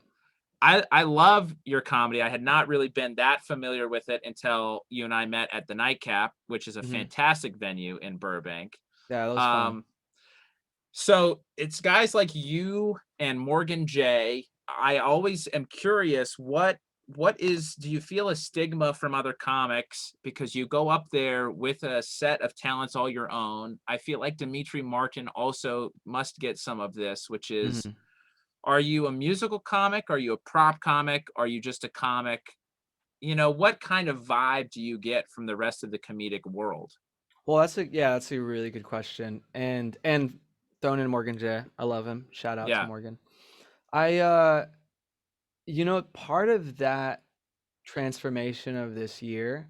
I love your comedy. I had not really been that familiar with it until you and I met at the Nightcap, which is a Mhm. fantastic venue in Burbank. Yeah, that was fun. Um, so it's guys like you and Morgan J. I always am curious, do you feel a stigma from other comics because you go up there with a set of talents all your own? I feel like Dimitri Martin also must get some of this, which is, Mhm. are you a musical comic? Are you a prop comic? Are you just a comic? What kind of vibe do you get from the rest of the comedic world? Well, that's a really good question. And thrown in Morgan J. I love him. Shout out to Yeah. Morgan. I part of that transformation of this year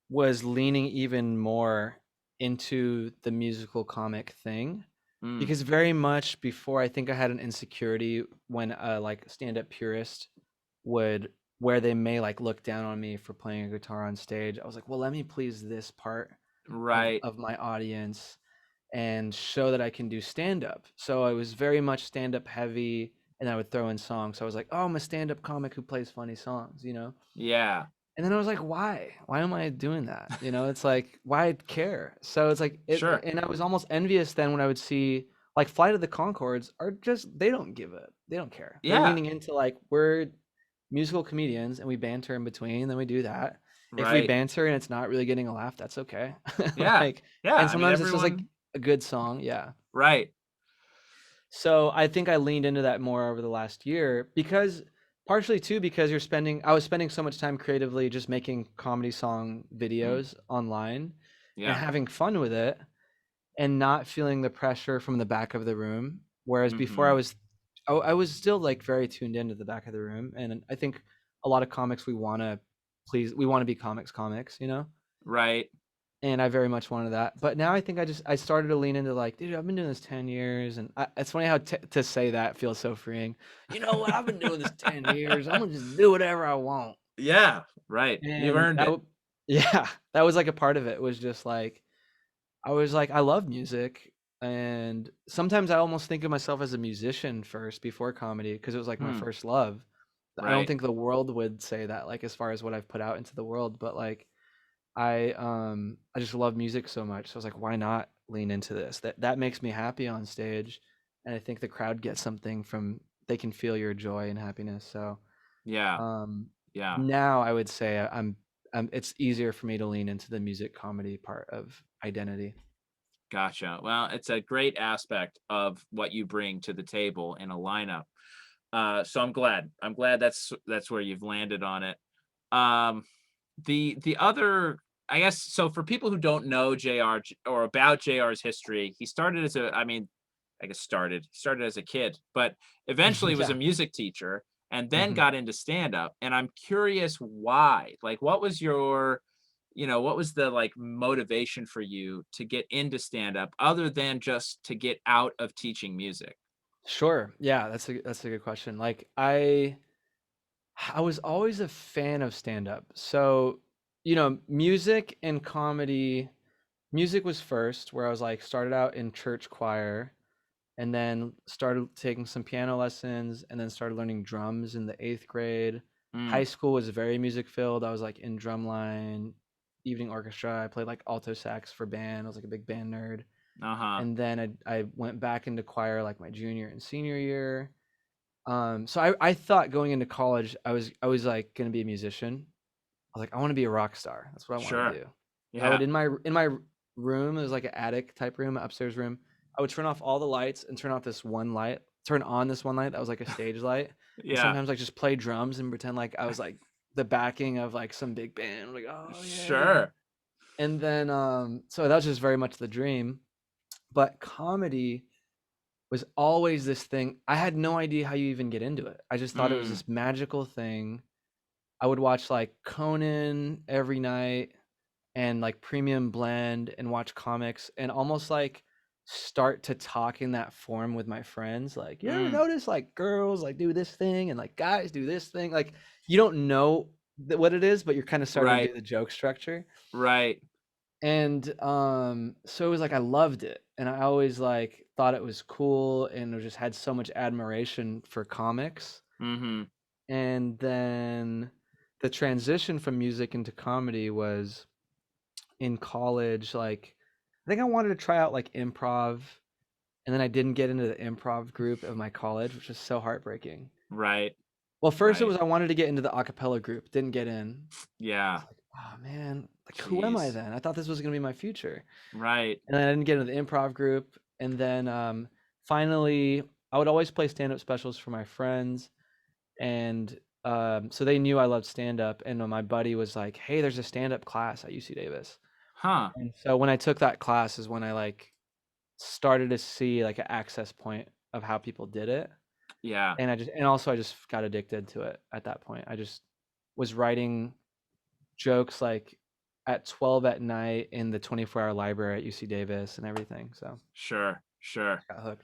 was leaning even more into the musical comic thing, Mm, because very much before, I think I had an insecurity when like stand-up purist would, where they may like look down on me for playing a guitar on stage. I was like, well, let me please this part right. of my audience and show that I can do stand-up. So I was very much stand-up heavy, and I would throw in songs. So I was like, oh, I'm a stand-up comic who plays funny songs. Yeah. And then I was like, why? Why am I doing that? It's like, why care? So it's like Sure. and I was almost envious then when I would see like Flight of the Concords are just, they don't give it. They don't care. They're Yeah. leaning into like, we're musical comedians and we banter in between, then we do that. If we Right. banter and it's not really getting a laugh, that's okay. Yeah. Like, Yeah. and I mean, sometimes it's just like, everyone. a good song, yeah. Right. So I think I leaned into that more over the last year because partially too because I was spending so much time creatively just making comedy song Mm. videos online and Yeah. having fun with it and not feeling the pressure from the back of the room. Whereas before Mm-hmm. I was still like very tuned into the back of the room. And I think a lot of comics we want to be comics, you know? Right. And I very much wanted that. But now I think I started to lean into like, dude, I've been doing this 10 years. And it's funny how to say that feels so freeing. You know what? I've been doing this 10 years. I'm going to just do whatever I want. Yeah. Right. You've And earned it. yeah, that was like a part of it was just like, I was like, I love music. And sometimes I almost think of myself as a musician first before comedy because it was like my Hmm. first love. I don't Right. think the world would say that, like, as far as what I've put out into the world, but like, I just love music so much. So I was like, why not lean into this? That makes me happy on stage. And I think the crowd gets something from they can feel your joy and happiness. So Yeah. um Yeah. now I would say it's easier for me to lean into the music comedy part of identity. Gotcha. Well, it's a great aspect of what you bring to the table in a lineup. So I'm glad. I'm glad that's where you've landed on it. Um, the other, I guess, so for people who don't know JR or about JR's history, he started as a, I mean, I guess started as a kid, but eventually was a Yeah. music teacher and then Hmm. got into stand up. And I'm curious why. Like, what was what was the like motivation for you to get into stand up other than just to get out of teaching music? Sure. Yeah, that's a good question. Like I was always a fan of stand up. So, music and comedy. Music was first, where I was like started out in church choir and then started taking some piano lessons and then started learning drums in the 8th grade. High Mm, school was very music filled. I was like in drumline, evening orchestra. I played like alto sax for band. I was like a big band nerd. uh-huh. And then I went back into choir like my junior and senior year. So I thought going into college I was like gonna be a musician. I was like, I want to be a rock star. That's what I want to Sure. do. I would Yeah. in my room, it was like an attic type room, upstairs room. I would turn off all the lights and turn on this one light that was like a stage light, and Yeah. sometimes like just play drums and pretend like I was like the backing of like some big band. Like, oh yeah. Sure. And then so that was just very much the dream. But comedy was always this thing. I had no idea how you even get into it. I just thought it was Mm, this magical thing. I would watch like Conan every night and like Premium Blend and watch comics and almost like start to talk in that form with my friends. Like, you ever mm, notice like girls like do this thing and like guys do this thing? Like, you don't know what it is, but you're kind of starting to right. do the joke structure. Right. And so it was like I loved it. And I always like thought it was cool and I just had so much admiration for comics. Mm-hmm. And then the transition from music into comedy was in college. Like, I think I wanted to try out like improv, and then I didn't get into the improv group of my college, which was so heartbreaking. Right. Well, first it Right. was I wanted to get into the acapella group, didn't get in. Yeah. It's like, oh man, like who am I Jeez. then? I thought this was gonna be my future. Right. And then I didn't get into the improv group. And then finally I would always play stand-up specials for my friends. And so they knew I loved stand-up. And my buddy was like, hey, there's a stand-up class at UC Davis. Huh. And so when I took that class is when I like started to see like an access point of how people did it. Yeah. And also I just got addicted to it at that point. I just was writing jokes like at 12 at night in the 24-hour library at UC Davis and everything. So Sure. Sure. got hooked.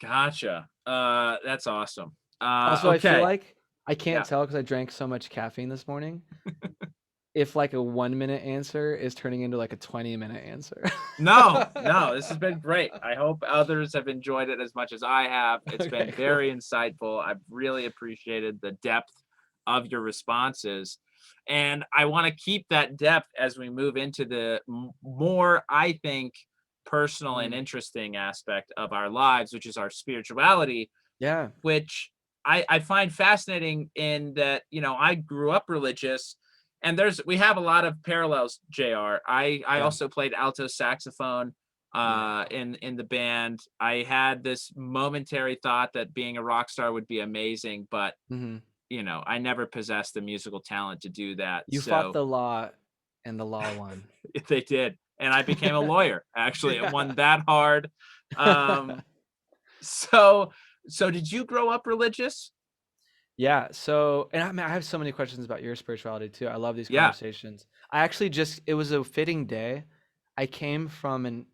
Gotcha. That's awesome. Also, I feel Okay. like I can't Yeah. tell because I drank so much caffeine this morning. If like a 1 minute answer is turning into like a 20-minute answer. No, no, this has been great. I hope others have enjoyed it as much as I have. It's been Okay, cool. very insightful. I've really appreciated the depth of your responses. And I want to keep that depth as we move into the more, I think, personal and Mm, interesting aspect of our lives, which is our spirituality, yeah, which I find fascinating in that, I grew up religious and we have a lot of parallels, JR. I yeah. also played alto saxophone in the band. I had this momentary thought that being a rock star would be amazing, but Mm-hmm. I never possessed the musical talent to do that. You fought So the law, and the law won. they did, and I became a lawyer. Actually, it Yeah. won that hard. Um, so did you grow up religious? Yeah. So, and I have so many questions about your spirituality too. I love these Yeah. conversations. It was a fitting day. I came from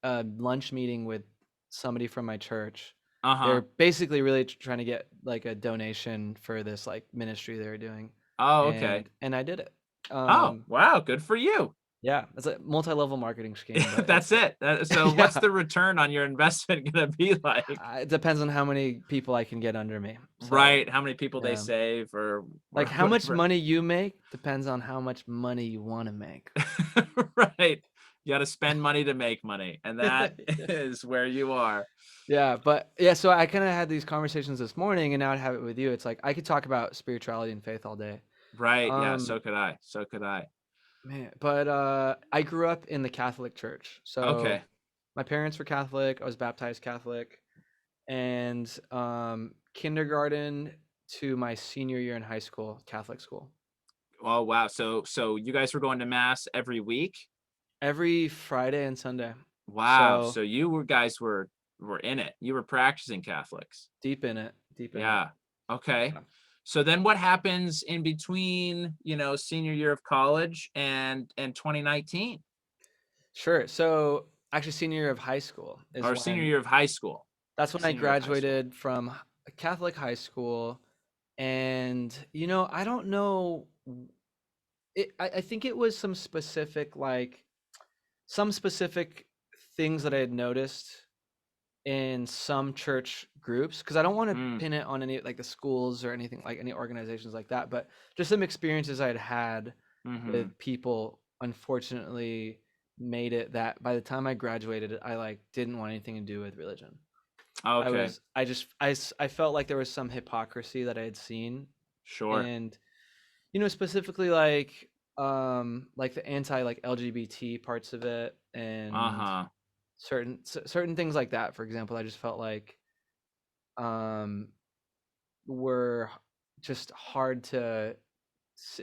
a lunch meeting with somebody from my church. Uh-huh. They're basically really trying to get like a donation for this like ministry they were doing, Oh, okay. and I did it. Oh, wow, good for you. Yeah, it's a multi-level marketing scheme, but That's it. So what's yeah, the return on your investment gonna be like? it depends on how many people I can get under me. So Right, how many people they yeah. save or Like, how much whatever. money you make depends on how much money you wanna make. Right. You gotta spend money to make money, and that Yeah. is where you are. Yeah, but yeah, so I kinda had these conversations this morning, and now I have it with you. It's like, I could talk about spirituality and faith all day. Right, yeah, Um, so could I, so could I. Man, but, I grew up in the Catholic Church. So, Okay. my parents were Catholic, I was baptized Catholic, and, kindergarten to my senior year in high school, Catholic school. Oh, wow, so you guys were going to mass every week? Every Friday and Sunday. Wow, So, so you guys were in it. You were practicing Catholics. deep in it, deep in it. Yeah. Okay. Yeah. So then what happens in between, senior year of college and 2019 Sure. So actually, senior year of high school is or senior when year of high school? that's when I Senior year of high school. graduated from a Catholic high school. And I don't know. I think it was some specific things that I had noticed in some church groups, because I don't want to Mm, pin it on any like the schools or anything like any organizations like that, but just some experiences I'd had mhm. with people unfortunately made it that by the time I graduated, I like didn't want anything to do with religion. Okay. I felt like there was some hypocrisy that I had seen, Sure. and specifically like the anti like LGBT parts of it, and Uh-huh. certain things like that. For example, I just felt like um were just hard to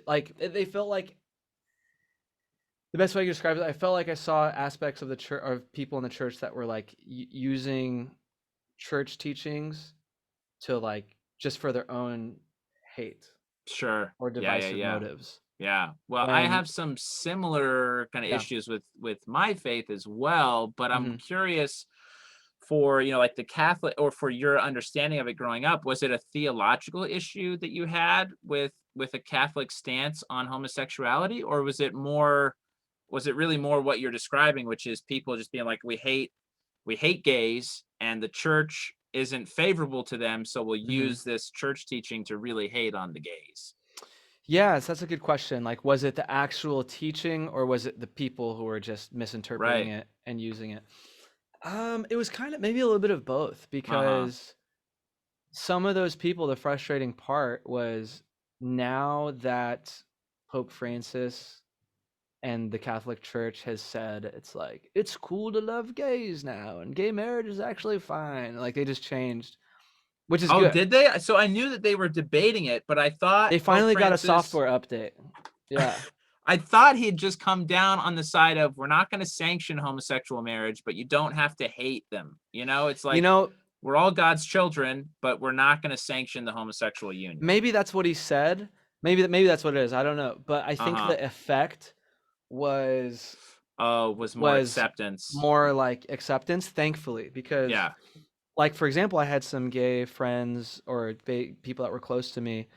like they felt like the best way to describe it, I felt like I saw aspects of the church of people in the church that were like using church teachings to like just for their own hate Sure. or Yeah, yeah, divisive yeah. motives. Yeah. Well, I When have some similar kind of yeah. issues with my faith as well, but I'm Hmm. curious for, like the Catholic or for your understanding of it growing up, was it a theological issue that you had with a Catholic stance on homosexuality, or was it really more what you're describing, which is people just being like, we hate gays and the church isn't favorable to them, so we'll Hmm. use this church teaching to really hate on the gays. Yes, that's a good question. Like, was it the actual teaching or was it the people who were just misinterpreting Right. it and using it? It was kind of maybe a little bit of both, Uh-huh. because some of those people, the frustrating part was now that Pope Francis and the Catholic Church has said it's like it's cool to love gays now and gay marriage is actually fine. Like they just changed, which is Oh, good. did they? So I knew that they were debating it, but I thought They Pope finally got a Francis software update. Yeah. I thought he'd just come down on the side of we're not going to sanction homosexual marriage, but you don't have to hate them. It's You like know, we're all God's children, but we're not going to sanction the homosexual union. maybe that's what he said. Maybe that's what it is. I don't know. But I think Uh-huh. the effect was Oh, was more was acceptance. more like acceptance, thankfully, because Yeah. like for example, I had some gay friends or people that were close to me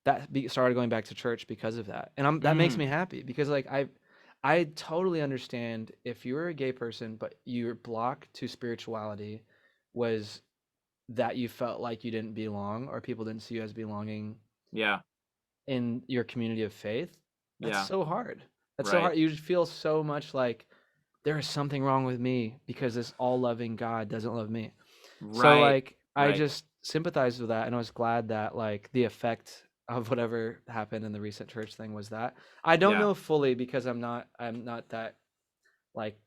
that started going back to church because of that, and that makes Mm, me happy because like I totally understand if you were a gay person but your block to spirituality was that you felt like you didn't belong or people didn't see you as belonging yeah. in your community of faith. That's Yeah. so hard. That's so Right. hard. You just feel so much like there is something wrong with me because this all loving God doesn't love me. So Right. like I Right. just sympathized with that, and I was glad that like the effect of whatever happened in the recent church thing was that. I don't Yeah. know fully because I'm not that like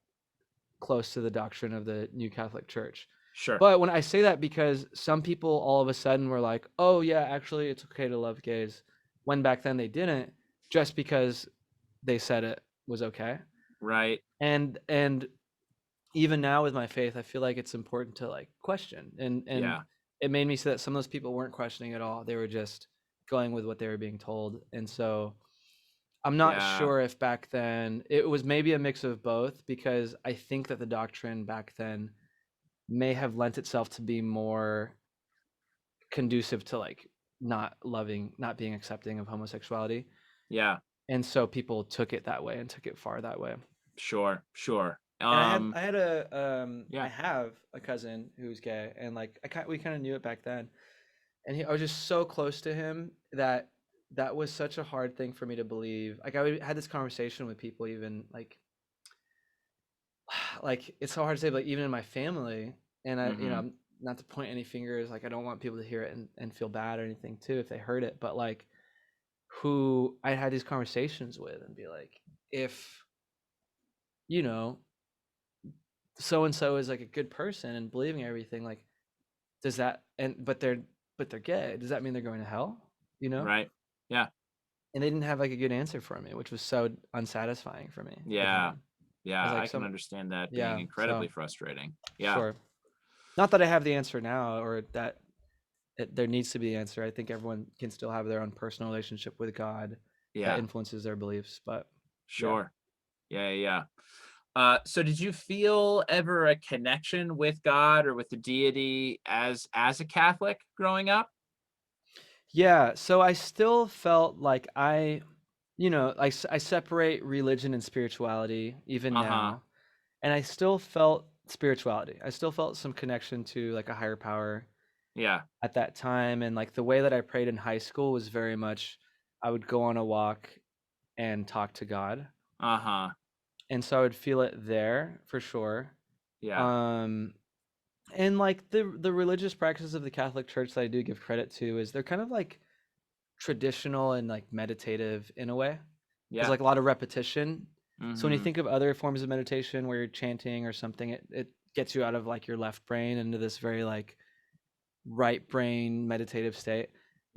close to the doctrine of the New Catholic Church. Sure. But when I say that, because some people all of a sudden were like, oh yeah, actually it's okay to love gays, when back then they didn't, just because they said it was okay. Right. And even now with my faith, I feel like it's important to like question. And Yeah. it made me see that some of those people weren't questioning at all. They were just going with what they were being told. And so I'm not Yeah. sure if back then it was maybe a mix of both, because I think that the doctrine back then may have lent itself to be more conducive to like not being accepting of homosexuality. Yeah. And so people took it that way and took it far that way. Sure. And I have Yeah. I have a cousin who's gay, and like we kind of knew it back then. And I was just so close to him that was such a hard thing for me to believe. Like had this conversation with people, even like it's so hard to say, but even in my family, and I'm not to point any fingers, like I don't want people to hear it and feel bad or anything too if they heard it, but like who I had these conversations with and be like, if so and so is like a good person and believing everything, like does that, but they're gay, does that mean they're going to hell? Right. Yeah. And they didn't have like a good answer for me, which was so unsatisfying for me. Yeah. Yeah, I can understand that being incredibly frustrating. Yeah. Sure. Not that I have the answer now, or that there needs to be the answer. I think everyone can still have their own personal relationship with God that influences their beliefs, but sure. Yeah. So did you feel ever a connection with God or with the deity as a Catholic growing up? Yeah, so I still felt like I separate religion and spirituality even now, and I still felt spirituality. I still felt some connection to like a higher power. Yeah. At that time, and like the way that I prayed in high school was very much I would go on a walk and talk to God. And so I would feel it there for sure. Yeah. And like the religious practices of the Catholic Church that I do give credit to is they're kind of like traditional and like meditative in a way. There's like a lot of repetition. So when you think of other forms of meditation where you're chanting or something, it gets you out of like your left brain into this very like right brain meditative state.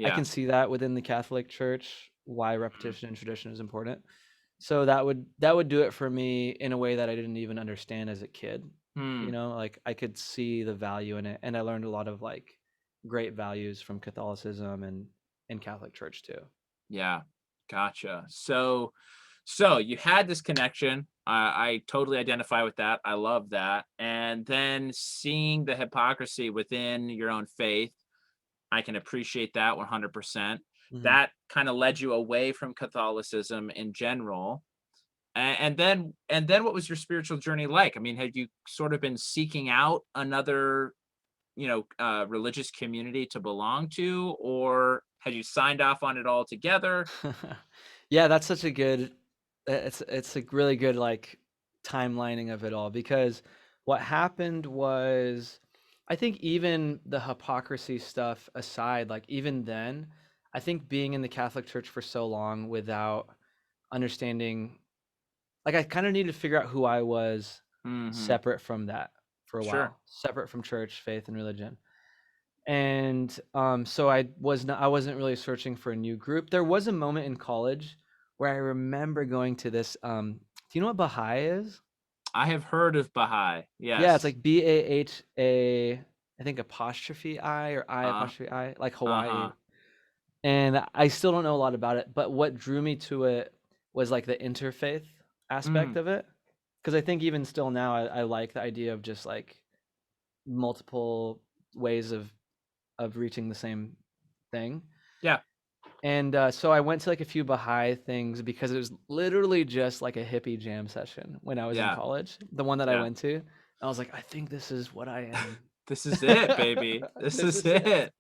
I can see that within the Catholic Church, why repetition and tradition is important. So that would do it for me in a way that I didn't even understand as a kid. Like I could see the value in it, and I learned a lot of like great values from Catholicism and Catholic Church too. Yeah. Gotcha. So you had this connection. I totally identify with that. I love that. And then seeing the hypocrisy within your own faith, I can appreciate that 100%. That kind of led you away from Catholicism in general. And then what was your spiritual journey like? I mean, had you sort of been seeking out another, religious community to belong to, or had you signed off on it altogether? Yeah, that's such a good it's a really good like timelining of it all, because what happened was, I think even the hypocrisy stuff aside, like even then, I think being in the Catholic Church for so long without understanding, like I kind of needed to figure out who I was separate from that for a while, separate from church, faith, and religion. And so I wasn't really searching for a new group. There was a moment in college where I remember going to this. Do you know what Baha'i is? I have heard of Baha'i. Yes. Yeah, it's like BAHA, I think apostrophe I or I apostrophe I, like Hawaii. And I still don't know a lot about it, but what drew me to it was like the interfaith aspect of it. Because I think even still now, I like the idea of just like multiple ways of reaching the same thing. Yeah. And so I went to like a few Baha'i things because it was literally just like a hippie jam session when I was in college. The one that I went to, I was like, I think this is what I am. This is it, baby. This is it.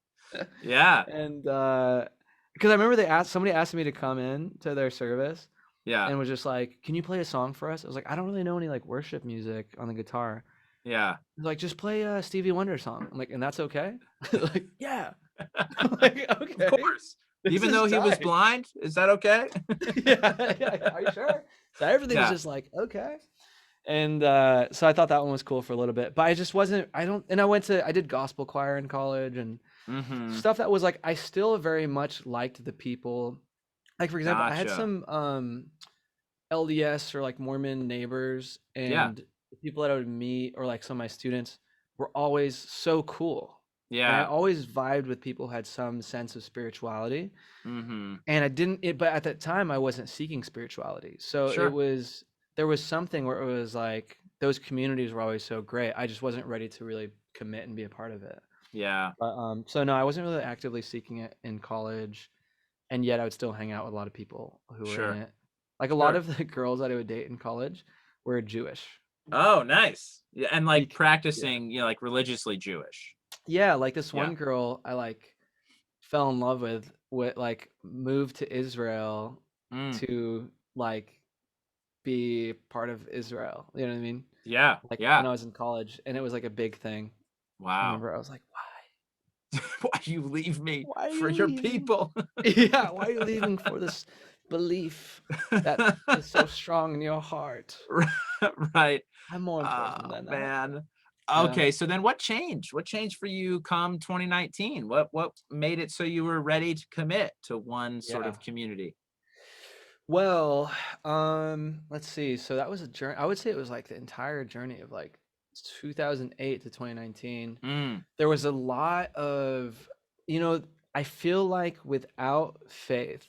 Yeah. And because I remember somebody asked me to come in to their service. Yeah. And was just like, can you play a song for us? I was like, I don't really know any like worship music on the guitar. Yeah. Like, just play a Stevie Wonder song. I'm like, and that's okay? Like, yeah. Like, okay. Of course. Even though he was blind, is that okay? Yeah. Are you sure? So everything was just like, okay. And so I thought that one was cool for a little bit, but I just wasn't. I did gospel choir in college and Mm-hmm. stuff that was like I still very much liked the people. Like for example, I had Gotcha. some LDS or like Mormon neighbors, Yeah. and the people that I would meet or like some of my students were always so cool. And I Yeah. always vibed with people who had some sense of spirituality. Mm-hmm. And but at that time I wasn't seeking spirituality. So Sure. there was something where it was like those communities were always so great. I just wasn't ready to really commit and be a part of it. Yeah. But so no, I wasn't really actively seeking it in college, and yet I would still hang out with a lot of people who were in Sure. it. Like a lot Sure. of the girls that I would date in college were Jewish. Oh, nice. Yeah, and like Yeah. practicing, like religiously Jewish. Yeah, like this Yeah. one girl I like fell in love with like moved to Israel Mm. to like be part of Israel. You know what I mean? Yeah. Like when Yeah. I was in college, and it was like a big thing. I Wow. remember I was like, Why you leave me why are for you your leaving? people? Yeah, why are you leaving for this belief that is so strong in your heart? Right. I'm more important Oh than that. man. Yeah. Okay, so then what changed? What changed for you come 2019? What made it so you were ready to commit to one sort Yeah. of community? Well, let's see. So that was a journey. I would say it was like the entire journey of like 2008 to 2019. Mm, There was a lot of, you know, I feel like without faith,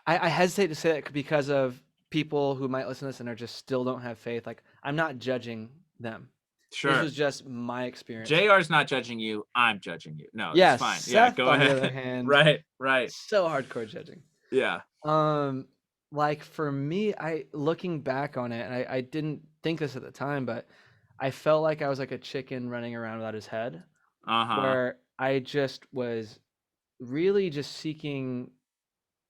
I hesitate to say that because of people who might listen to this and are just still don't have faith. Like I'm not judging them. This sure. was just my experience. JR's not judging you. I'm judging you. No, it's Yeah, fine. Yeah, Seth, go on the other ahead. hand, Right, right. so hardcore judging. Yeah. Um, like for me, I looking back on it, and I didn't think this at the time, but I felt like I was like a chicken running around without his head, Uh-huh. where I just was really just seeking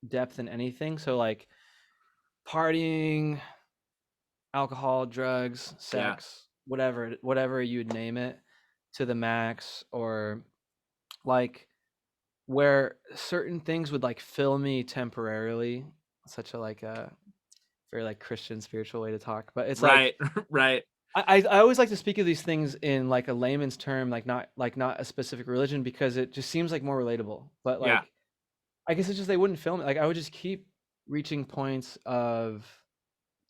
depth in anything. So like partying, alcohol, drugs, Yeah. sex, whatever you'd name it, to the max, or like where certain things would like fill me temporarily. Such a like a very like Christian spiritual way to talk, but it's like Right, right. I always like to speak of these things in like a layman's term, like not a specific religion, because it just seems like more relatable. But Yeah, like I guess it's just they wouldn't film it. Like I would just keep reaching points of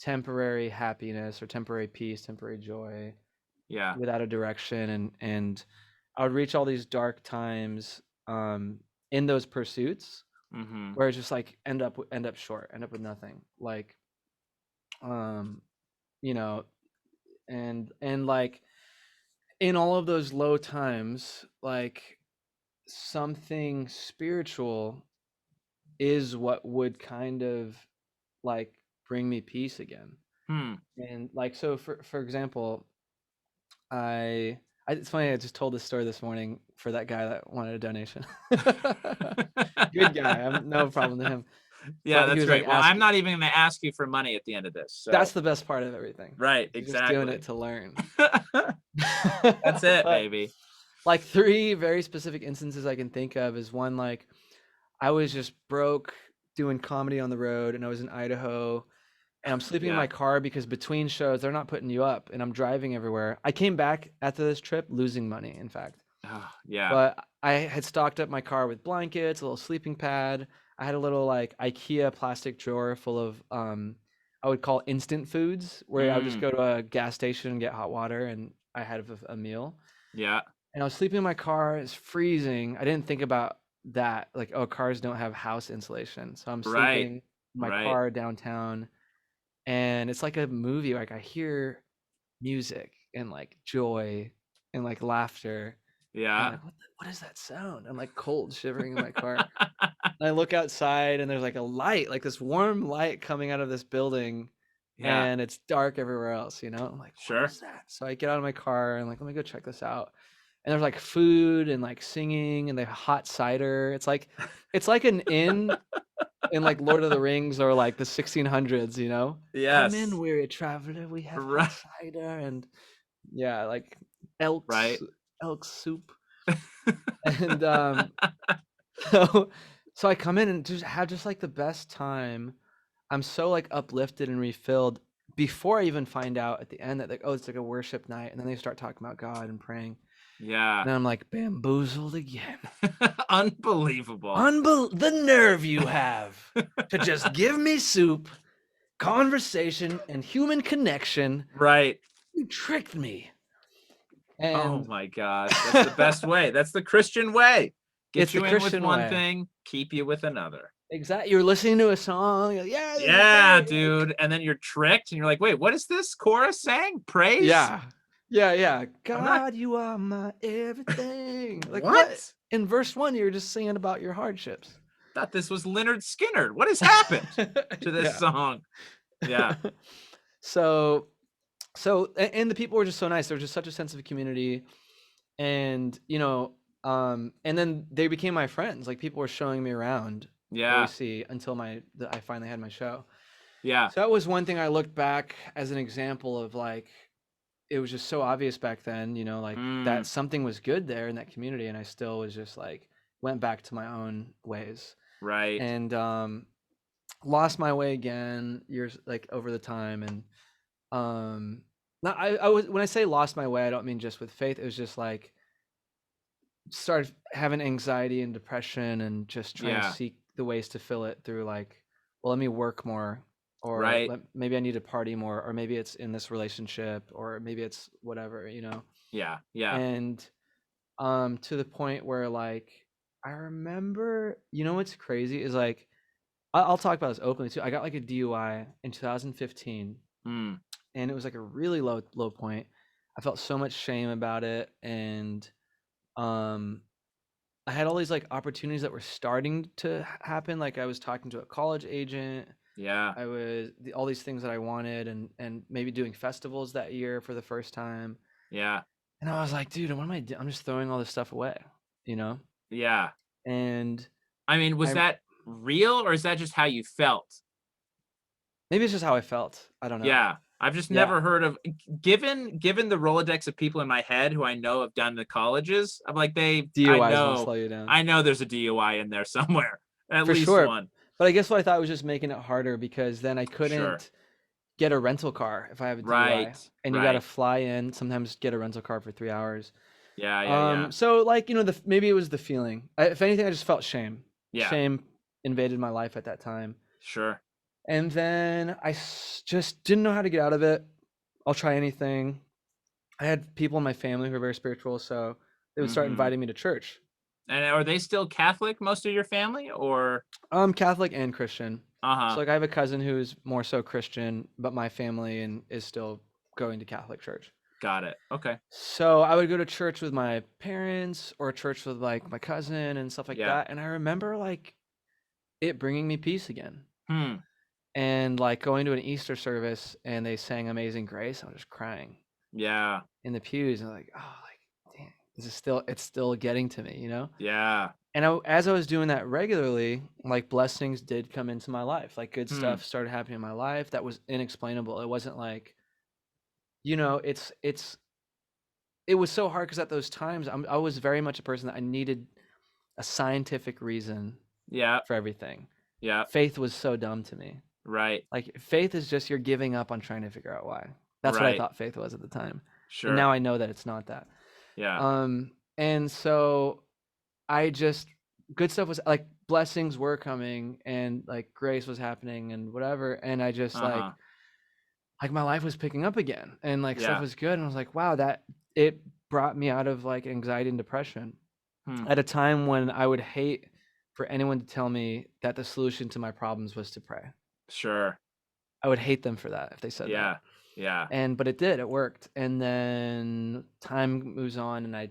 temporary happiness or temporary peace, temporary joy yeah. without a direction, and I would reach all these dark times in those pursuits Mm-hmm. where it's just like end up short, end up with nothing. Like um you know, and like in all of those low times, like something spiritual is what would kind of like bring me peace again. Hmm. And like so for example, it's funny, I just told this story this morning for that guy that wanted a donation. Good guy, I'm no problem to him. Yeah, But he that's was like great. Well, I'm asking, not even gonna ask you for money at the end of this. that's So, the best part of everything. right, You're just doing it exactly. to learn. That's it, But baby. like three very specific instances I can think of is one, like I was just broke doing comedy on the road, and I was in Idaho, and I'm sleeping in Yeah. my car because between shows they're not putting you up, and I'm driving everywhere. I came back after this trip losing money, in fact. Oh, yeah. But I had stocked up my car with blankets, a little sleeping pad. I had a little like IKEA plastic drawer full of I would call instant foods, where I would just Mm, go to a gas station and get hot water, and I had a meal. yeah. And I was sleeping in my car, it's freezing. I didn't think about that, like, oh, cars don't have house insulation. So I'm Right. sleeping in my Right. car downtown, and it's like a movie. Like I hear music and like joy and like laughter. And I'm Yeah. like, what is that sound? I'm like cold shivering in my car. And I look outside, and there's like a light, like this warm light coming out of this building, Yeah. and it's dark everywhere else, you know? I'm like, what Sure. is that? So I get out of my car and like, let me go check this out. And there's like food and like singing, and they have hot cider. It's like an inn in like Lord of the Rings or like the 1600s, you know? Come in, Yes. weary traveler, we have hot Right. cider, and yeah, like elk's Right. elk soup. And so so I come in and just have just like the best time. I'm so like uplifted and refilled. before I even find out at the end that, like, oh, it's like a worship night, and then they start talking about God and praying, Yeah. and I'm like bamboozled again. Unbelievable. The nerve you have to just give me soup, conversation, and human connection. Right. You tricked me. Oh And my gosh. That's the best way. That's the Christian way. it's Get the you in with Christian one way. thing, keep you with another. Exactly. You're listening to a song. You're like, yeah, this is Yeah, great. dude. And then you're tricked and you're like, wait, what is this chorus saying? Praise? Yeah. I'm not- God, you are my everything. Like, what? What? In verse 1, you were just singing about your hardships. Thought this was Leonard Skinner. What has happened to this Yeah. song? Yeah. So and the people were just so nice. There was just such a sense of community, and and then they became my friends. Like, people were showing me around Yeah. Boise until I finally had my show. Yeah. So that was one thing I looked back as an example of, like, it was just so obvious back then, like, that something was good there in that community, and I still was just like went back to my own ways, Right. and lost my way again years, like, over the time. And not I was when I say lost my way, I don't mean just with faith. It was just like started having anxiety and depression and just trying to Yeah. seek the ways to fill it through, like, well, let me work more, or Right. maybe I need to party more, or maybe it's in this relationship, or maybe it's whatever. Yeah. Yeah. And to the point where, like, I remember, what's crazy is, like, I'll talk about this openly too. I got, like, a DUI in 2015, Mm. and it was like a really low point. I felt so much shame about it, and um I had all these, like, opportunities that were starting to happen. Like, I was talking to a college agent. Yeah. I was all these things that I wanted, and maybe doing festivals that year for the first time. Yeah. And I was like, dude, what am I doing? I'm just throwing all this stuff away, you know? Yeah. And I mean, was I that real or is that just how you felt? maybe it's just how I felt. I don't know. Yeah. I've just Yeah. never heard of given the Rolodex of people in my head who I know have done the colleges. I'm like DUIs won't slow you down. I know there's a DUI in there somewhere. At For least sure. one. But I guess what I thought was just making it harder, because then I couldn't Sure. get a rental car if I have a DUI. Right. And you got to Right. fly in, sometimes get a rental car for 3 hours. Yeah. Yeah. So, like, maybe it was the feeling. If anything, I just felt shame. Yeah. Shame invaded my life at that time. Sure. And then I just didn't know how to get out of it. I'll try anything. I had people in my family who were very spiritual, so they would start Mhm. inviting me to church. And are they still Catholic, most of your family, or? Catholic and Christian. Uh-huh. So, like, I have a cousin who's more so Christian, but my family is still going to Catholic church. Got it. Okay. So I would go to church with my parents, or church with, like, my cousin and stuff like Yeah. that. And I remember, like, it bringing me peace again. Hmm. And, like, going to an Easter service and they sang Amazing Grace, I was just crying Yeah. in the pews, and, like, oh, like, damn, it's still getting to me, Yeah. And as I was doing that regularly, like, blessings did come into my life. Like, good Hmm. stuff started happening in my life that was inexplainable. It wasn't like, it was so hard, because at those times I was very much a person that I needed a scientific reason Yeah. for everything. Yeah. Faith was so dumb to me. Right. Like, faith is just you're giving up on trying to figure out why. That's what I Right. thought faith was at the time. Sure. And now I know that it's not that. Yeah. And so I just, good stuff was, like, blessings were coming, and, like, grace was happening and whatever. And I just, Uh-huh. like my life was picking up again, and, like, Yeah. stuff was good. And I was like, wow, that it brought me out of, like, anxiety and depression Hmm. at a time when I would hate for anyone to tell me that the solution to my problems was to pray. Sure. I would hate them for that if they said that. Yeah. Yeah. But it did. It worked. And then time moves on, and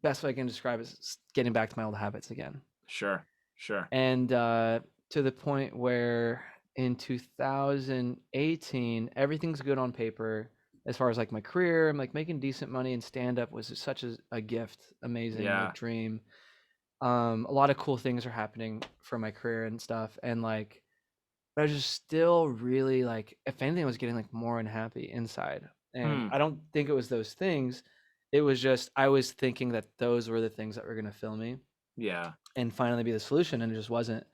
best way I can describe it is getting back to my old habits again. Sure. Sure. And to the point where in 2018, everything's good on paper as far as, like, my career. I'm, like, making decent money, and stand-up was such a gift, amazing, Yeah. like, dream. A lot of cool things are happening for my career and stuff, and, like, but I was just still really, like, if anything, I was getting, like, more unhappy inside. And I don't think it was those things. It was just I was thinking that those were the things that were gonna fill me Yeah. and finally be the solution, and it just wasn't.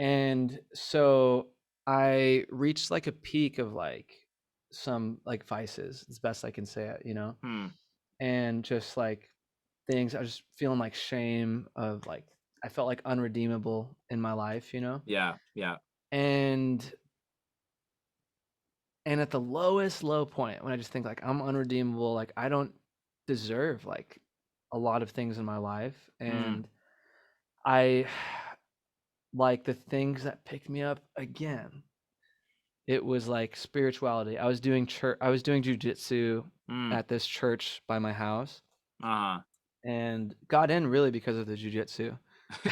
And so I reached like a peak of like some like vices, as best I can say it, and just like things I was just feeling like shame of like I felt like unredeemable in my life, Yeah. Yeah. and at the lowest low point when I just think like I'm unredeemable, like I don't deserve like a lot of things in my life, and I like the things that picked me up again. It was like spirituality. I was doing jujitsu at this church by my house, and got in really because of the jujitsu.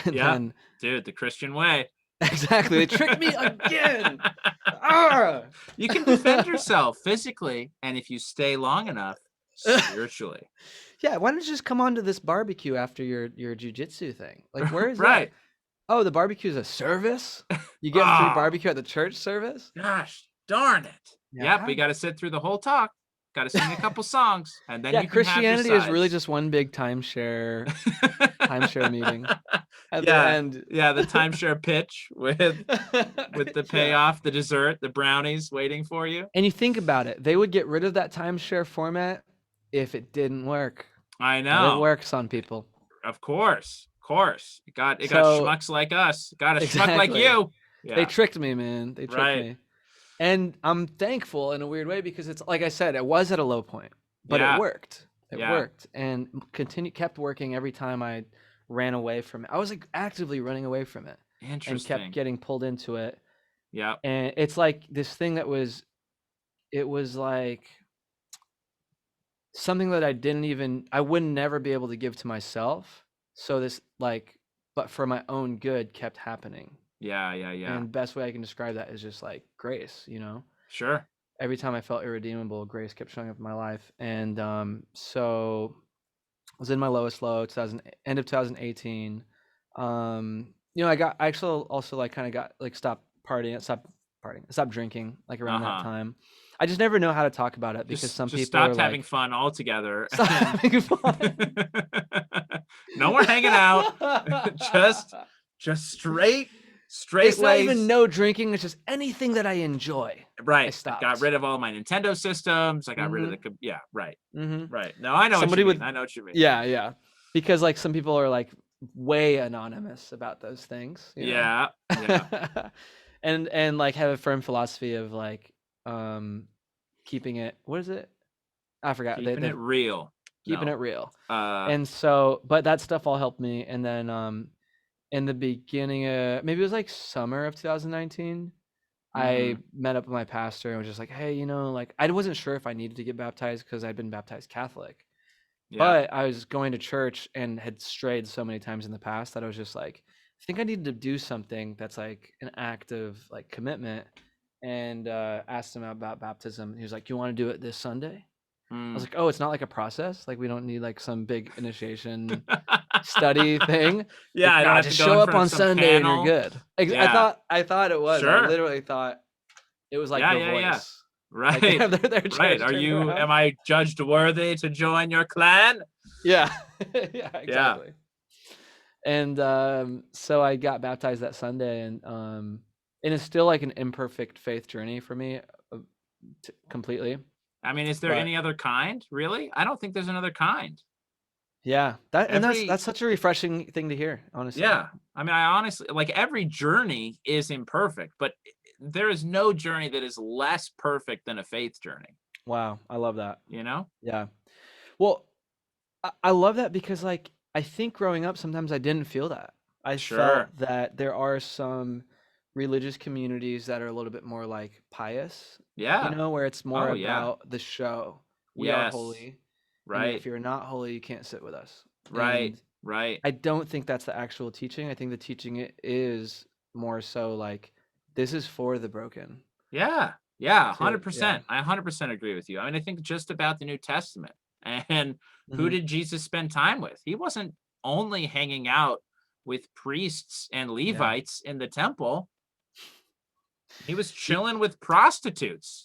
And Yeah. then, Dude, the Christian way. exactly, they tricked me again. Ah! You can defend yourself physically, and if you stay long enough, spiritually. Yeah, why don't you just come on to this barbecue after your jujitsu thing? Like, where is Right. that? Oh, the barbecue is a service? You get free barbecue at the church service? Gosh, darn it. Yeah, Yep, we got to sit through the whole talk. Got to sing a couple songs, and then yeah, you can have your Christianity is really sides. just one big timeshare meeting at the Yeah, end. yeah, the timeshare pitch with the Yeah. payoff, the dessert, the brownies waiting for you. And you think about it, they would get rid of that timeshare format if it didn't work. I But it know. works on people. Of course. It got So- schmucks like us. Got a schmuck like Exactly. you. Yeah. They tricked me, man. They tricked Right. me. And I'm thankful in a weird way because it's like I said, it was at a low point, but Yeah. it worked. It Yeah. worked and kept working every time I ran away from it. I was like actively running away from it and Interesting. kept getting pulled into it. Yeah. And it's like this thing it was like something that I would never be able to give to myself. So this like, but for my own good kept happening. Yeah. And best way I can describe that is just like grace, Sure. Every time I felt irredeemable, grace kept showing up in my life. And so I was in my lowest low, end of 2018. I actually also like kind of got like stopped drinking like around that time. I just never know how to talk about it because some people stopped are having like, fun altogether. stop having fun. No more hanging out. just straight It's not ways. even no drinking. It's just anything that I enjoy. Right. I stopped. got rid of all my Nintendo systems. I got rid of the right. Right. No, I know Somebody what you mean. I know what you mean. Yeah. Because like some people are like way anonymous about those things. Yeah. and like have a firm philosophy of like keeping it, what is it? I forgot. Keeping it real. Keeping it real. And And so, but that stuff all helped me. And then in the beginning of, maybe it was like summer of 2019, I met up with my pastor and was just like, hey, like I wasn't sure if I needed to get baptized because I'd been baptized Catholic. But I was going to church and had strayed so many times in the past that I was just like, I think I need to do something that's like an act of like commitment, and asked him about baptism. He was like, you want to do it this Sunday? I was like, oh, it's not like a process. Like we don't need like some big initiation study thing. Yeah, like, I don't have just to go show in up front of on some Sunday panel. and you're good. Yeah. I thought it was. Sure. I literally thought it was like The Voice. Right. Like, their Right. Am I judged worthy to join your clan? Yeah. Yeah, exactly. And so I got baptized that Sunday, and it's still like an imperfect faith journey for me completely. I mean, is there any other kind? Really? I don't think there's another kind. Yeah. That's such a refreshing thing to hear, honestly. Yeah. I mean, I honestly, like, every journey is imperfect, but there is no journey that is less perfect than a faith journey. Wow. I love that. Yeah. Well, I love that because like I think growing up sometimes I didn't feel that. I felt that there are some religious communities that are a little bit more like pious. Yeah. Where it's more about the show. We are holy. Right. And if you're not holy, you can't sit with us. Right. And right. I don't think that's the actual teaching. I think the teaching is more so like this is for the broken. Yeah. Yeah. 100%. I 100% agree with you. I mean, I think just about the New Testament. And who did Jesus spend time with? He wasn't only hanging out with priests and Levites in the temple. He was chilling with prostitutes.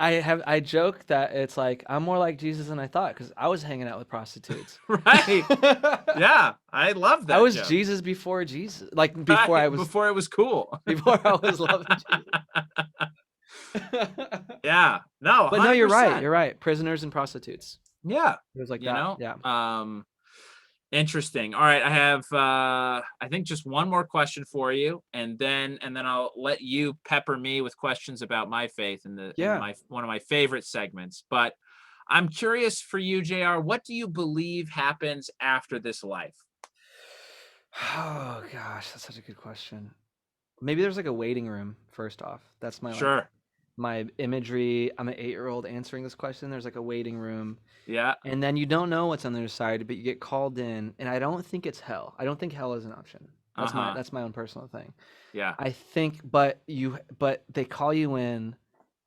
I joke that it's like I'm more like Jesus than I thought because I was hanging out with prostitutes. Right. Yeah, I love I that was joke. Jesus before Jesus, like Right, before it was cool. before I was loving Jesus. Yeah. No, But no, you're right. 100%. You're right. Prisoners and prostitutes. Yeah. It was like You that. know? Yeah. Interesting. All right, I have I think just one more question for you, and then I'll let you pepper me with questions about my faith in Yeah. my one of my favorite segments. But I'm curious for you, JR, what do you believe happens after this life? Oh gosh, that's such a good question. Maybe there's like a waiting room. First off, that's Sure. my imagery. I'm an 8-year-old answering this question. There's like a waiting room. Yeah. And then you don't know what's on the other side, but you get called in, and I don't think it's hell. I don't think hell is an option. Uh-huh. That's my own personal thing. Yeah. I think, but they call you in,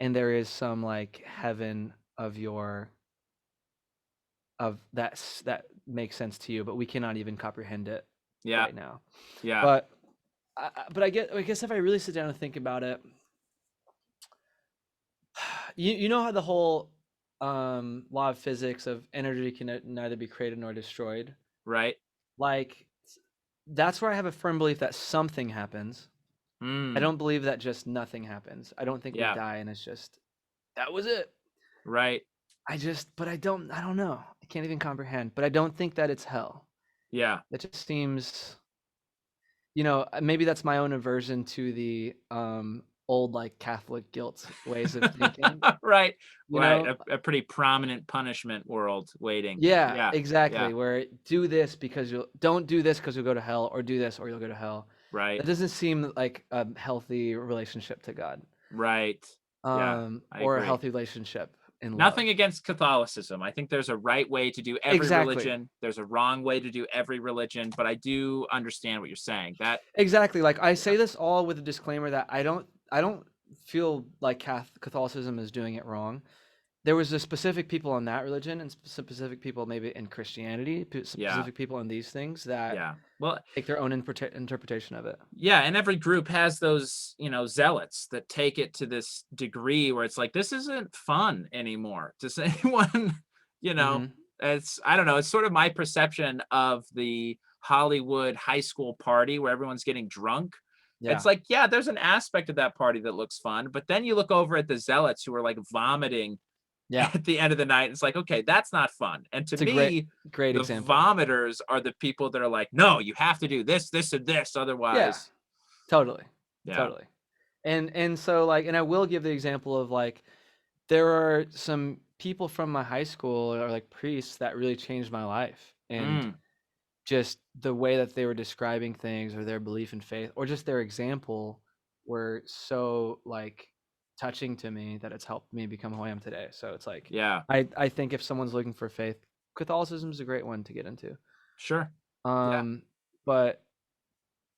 and there is some like heaven of that makes sense to you, but we cannot even comprehend it Yeah. right now. Yeah. But I guess if I really sit down and think about it, you know how the whole law of physics of energy can neither be created nor destroyed. Right. Like that's where I have a firm belief that something happens. I Mm. don't believe that just nothing happens. I don't think we Yeah. die and it's just that was it. Right. But I don't know. I can't even comprehend. But I don't think that it's hell. Yeah. It just seems, maybe that's my own aversion to the old like Catholic guilt ways of thinking. Right. You Right. know, A pretty prominent punishment world waiting. yeah, Yeah. exactly. Yeah. Where do this because don't do this because you'll go to hell, or do this or you'll go to hell. Right. That doesn't seem like a healthy relationship to God, Right. Yeah. I or a agree. healthy relationship in Nothing love. against Catholicism. I think there's a right way to do every Exactly. religion. There's a wrong way to do every religion, but I do understand what you're saying. That Exactly. Like I say this all with a disclaimer that I don't feel like Catholicism is doing it wrong. There was a specific people in that religion and specific people maybe in Christianity, yeah. specific people in these things that Yeah. Well, take their own interpretation of it. yeah, and every group has those, zealots that take it to this degree where it's like this isn't fun anymore. Does anyone, Mm-hmm. it's I don't know, it's sort of my perception of the Hollywood high school party where everyone's getting drunk. Yeah. It's like, yeah, there's an aspect of that party that looks fun, but then you look over at the zealots who are like vomiting Yeah. at the end of the night. It's like, okay, that's not fun. And to It's a me, great the example. vomiters are the people that are like, no, you have to do this, this, and this, Yeah. otherwise. Totally. Yeah. Totally. And so like, and I will give the example of like, there are some people from my high school or like priests that really changed my life. And just the way that they were describing things or their belief in faith or just their example were so like touching to me that it's helped me become who I am today. So it's like, Yeah. I think if someone's looking for faith, Catholicism is a great one to get into. Sure. Yeah. But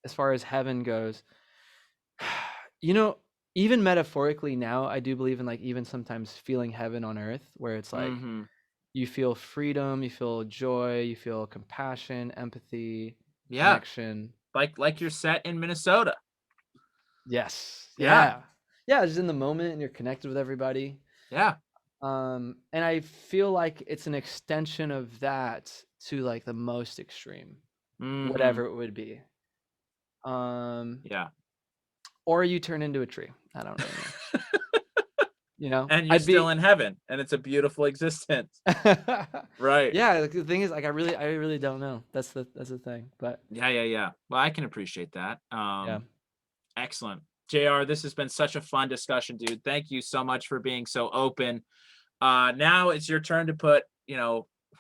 as far as heaven goes, even metaphorically now, I do believe in like even sometimes feeling heaven on earth, where it's like you feel freedom, you feel joy, you feel compassion, empathy, Yeah. connection. Like you're set in Minnesota. Yes. Yeah. Yeah, just in the moment and you're connected with everybody. Yeah. And I feel like it's an extension of that to like the most extreme, whatever it would be. Yeah. Or you turn into a tree. I don't really know. And you're still in heaven, and it's a beautiful existence. Right. Yeah, the thing is, like, I really don't know. That's the thing. But Yeah. Well, I can appreciate that. yeah. Excellent. JR, this has been such a fun discussion, dude. Thank you so much for being so open. Now it's your turn to put,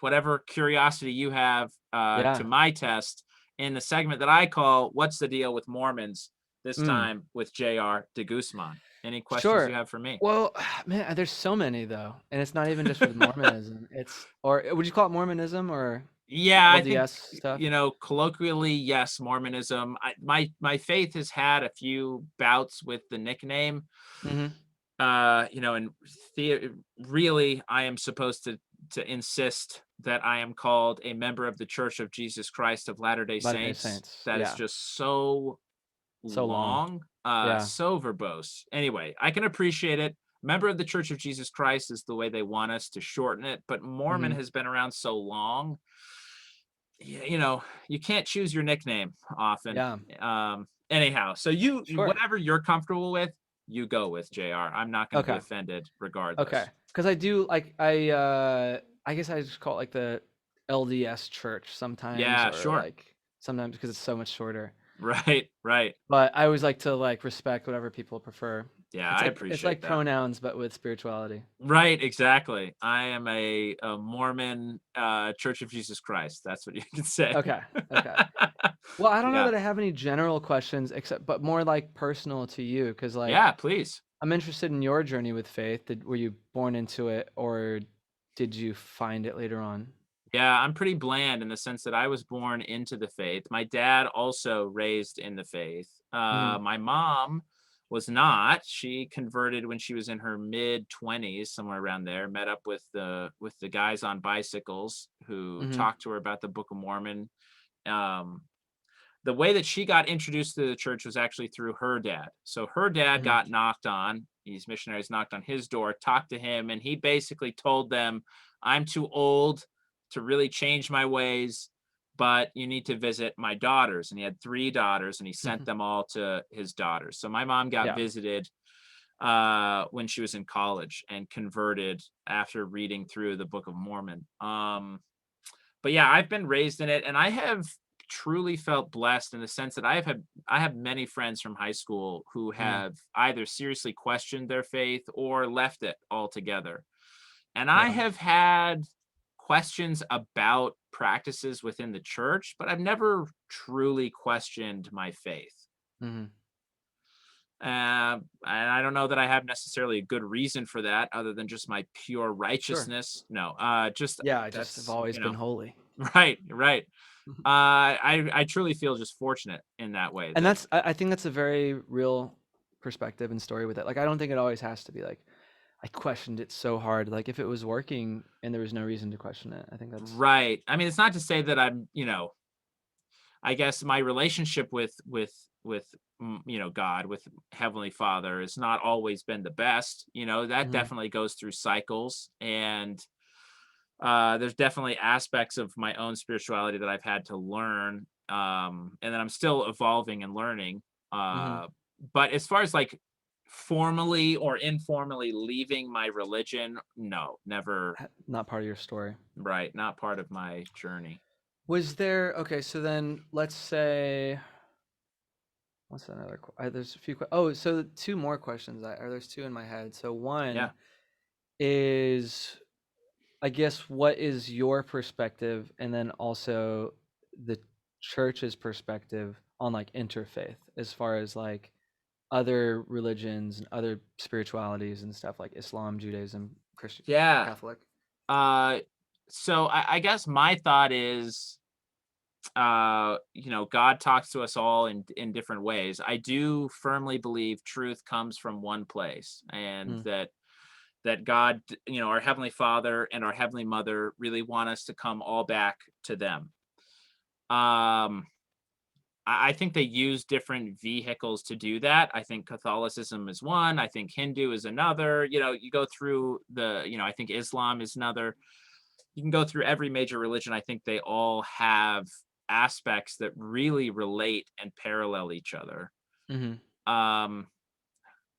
whatever curiosity you have to my test in the segment that I call What's the Deal with Mormons? This time with JR De Guzman. Any questions you have for me? Well, man, there's so many though, and it's not even just with Mormonism. Or would you call it Mormonism or Yeah, I think stuff? colloquially, yes, Mormonism. My faith has had a few bouts with the nickname. And really, I am supposed to insist that I am called a member of the Church of Jesus Christ of Latter-day Saints. That is just so long, Yeah. so verbose. Anyway, I can appreciate it. member of the Church of Jesus Christ is the way they want us to shorten it, but Mormon Mhm. has been around so long, you know, you can't choose your nickname often. Yeah. Anyhow, so you Sure. whatever you're comfortable with, you go with, JR. I'm not going to be Okay. offended Okay. regardless. Because I do like I guess I just call it like the LDS church sometimes, Yeah, or sure. like sometimes because it's so much shorter. Right, right. But I always like to like respect whatever people prefer. Yeah, It's I like appreciate that. pronouns but with spirituality. Right, exactly. I am a Mormon Church of Jesus Christ. That's what you can say. Okay. Okay. Well, I don't know Yeah. that I have any general questions except but more like personal to you because like Yeah, please. I'm interested in your journey with faith. Were you born into it or did you find it later on? Yeah, I'm pretty bland in the sense that I was born into the faith. My dad also raised in the faith. Mhm. My mom was not. She converted when she was in her mid 20s, somewhere around there. Met up with the guys on bicycles who Mhm. talked to her about the Book of Mormon. Um, the way that she got introduced to the church was actually through her dad. So her dad Mhm. got knocked on. These missionaries knocked on his door, talked to him, and he basically told them, "I'm too old to really change my ways, but you need to visit my daughters." And he had 3 daughters, and he sent Mhm. them all to his daughters. So my mom got Yeah. visited when she was in college and converted after reading through the Book of Mormon. But yeah, I've been raised in it, and I have truly felt blessed in the sense that I have many friends from high school who Mhm. have either seriously questioned their faith or left it altogether. And I Yeah. have had questions about practices within the church, but I've never truly questioned my faith. Mhm. And I don't know that I have necessarily a good reason for that other than just my pure Sure. righteousness. No, just Yeah, I just have that's, always been holy. right, right. I truly feel just fortunate in that way And that that's I think that's a very real perspective and story with it. Like I don't think it always has to be like I questioned it so hard. Like if it was working and there was no reason to question it, I think that's right. I mean, it's not to say that I'm, I guess my relationship with God, with Heavenly Father has not always been the best. That Mhm. definitely goes through cycles, and there's definitely aspects of my own spirituality that I've had to learn, and that I'm still evolving and learning. Mhm. But as far as like formally or informally leaving my religion, no, never. Not part of your story. Right, not part of my journey. Was there okay, so then let's say what's another there's a few oh, so two more questions or there's two in my head. So one Yeah. is I guess what is your perspective and then also the church's perspective on like interfaith as far as like other religions and other spiritualities and stuff like Islam, Judaism, Christian, Yeah. Catholic. Uh, so I guess my thought is, God talks to us all in different ways. I do firmly believe truth comes from one place, and Mm, that God, our Heavenly Father and our Heavenly Mother really want us to come all back to them. Um, I think they use different vehicles to do that. I think Catholicism is one. I think Hindu is another. You go through I think Islam is another. You can go through every major religion. I think they all have aspects that really relate and parallel each other. mm-hmm. Um,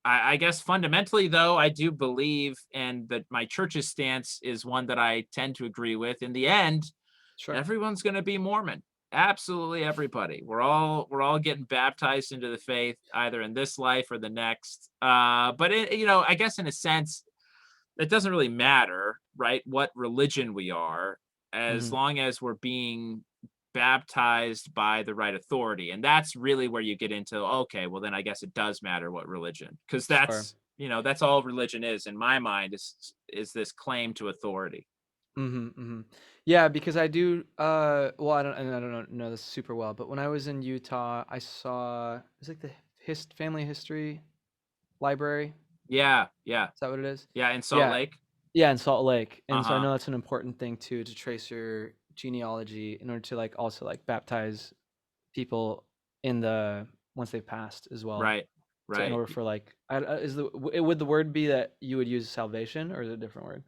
I guess fundamentally, though, I do believe, and that my church's stance is one that I tend to agree with. In the end, Sure. everyone's going to be Mormon. Absolutely everybody. We're all getting baptized into the faith either in this life or the next. But I guess in a sense, it doesn't really matter, right? What religion we are, as Mm-hmm. long as we're being baptized by the right authority. And that's really where you get into, okay, well then I guess it does matter what religion, because Sure. that's all religion is in my mind, is this claim to authority. Mm-hmm, mm-hmm. Yeah, because I do well I don't know this super well, but when I was in Utah, I saw it was like the family history library. Yeah, yeah, Is that what it is? yeah. In Salt Yeah. Lake. Yeah, in Salt Lake. And so I Uh-huh. know that's an important thing too to trace your genealogy in order to like also like baptize people in the once they've passed as well. Right. So in Right. order for like, would the word be that you would use salvation, or is it a different word?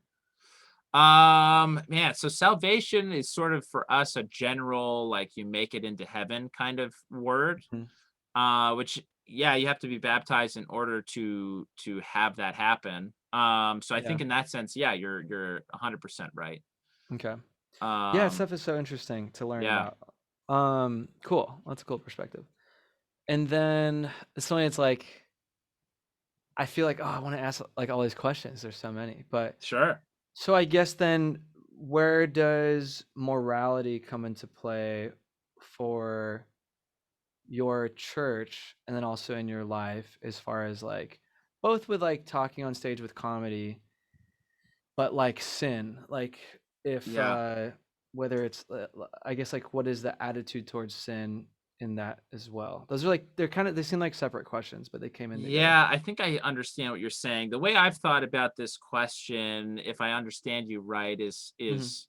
Man, so salvation is sort of for us a general, like you make it into heaven kind of word. Mhm. Which yeah, you have to be baptized in order to have that happen. So I Yeah. think in that sense, yeah, you're 100% right. Okay. Yeah, Um, stuff is so interesting to learn yeah, about. Cool. That's a cool perspective. And then it's like I feel like, oh, I want to ask like all these questions. There's so many, but sure. so I guess then where does morality come into play for your church and then also in your life, as far as like both with like talking on stage with comedy, but like sin, like if Yeah. whether it's I guess like what is the attitude towards sin in that as well? Those are like they seem like separate questions, but they came in together. Yeah, I think I understand what you're saying. The way I've thought about this question, if I understand you right, is Hmm. is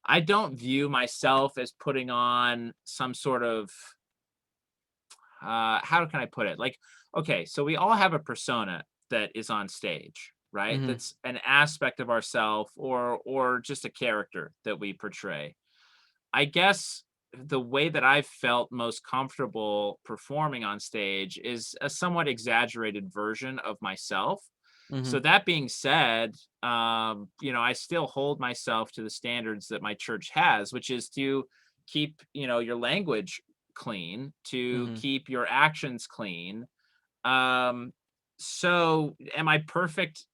I don't view myself as putting on some sort of how can I put it? Like, okay, so we all have a persona that is on stage, right? Hmm. That's an aspect of ourself or just a character that we portray. I guess the way that I've felt most comfortable performing on stage is a somewhat exaggerated version of myself. Hmm. So that being said, I still hold myself to the standards that my church has, which is to keep, your language clean, to Hmm. keep your actions clean. Um, so am I perfect?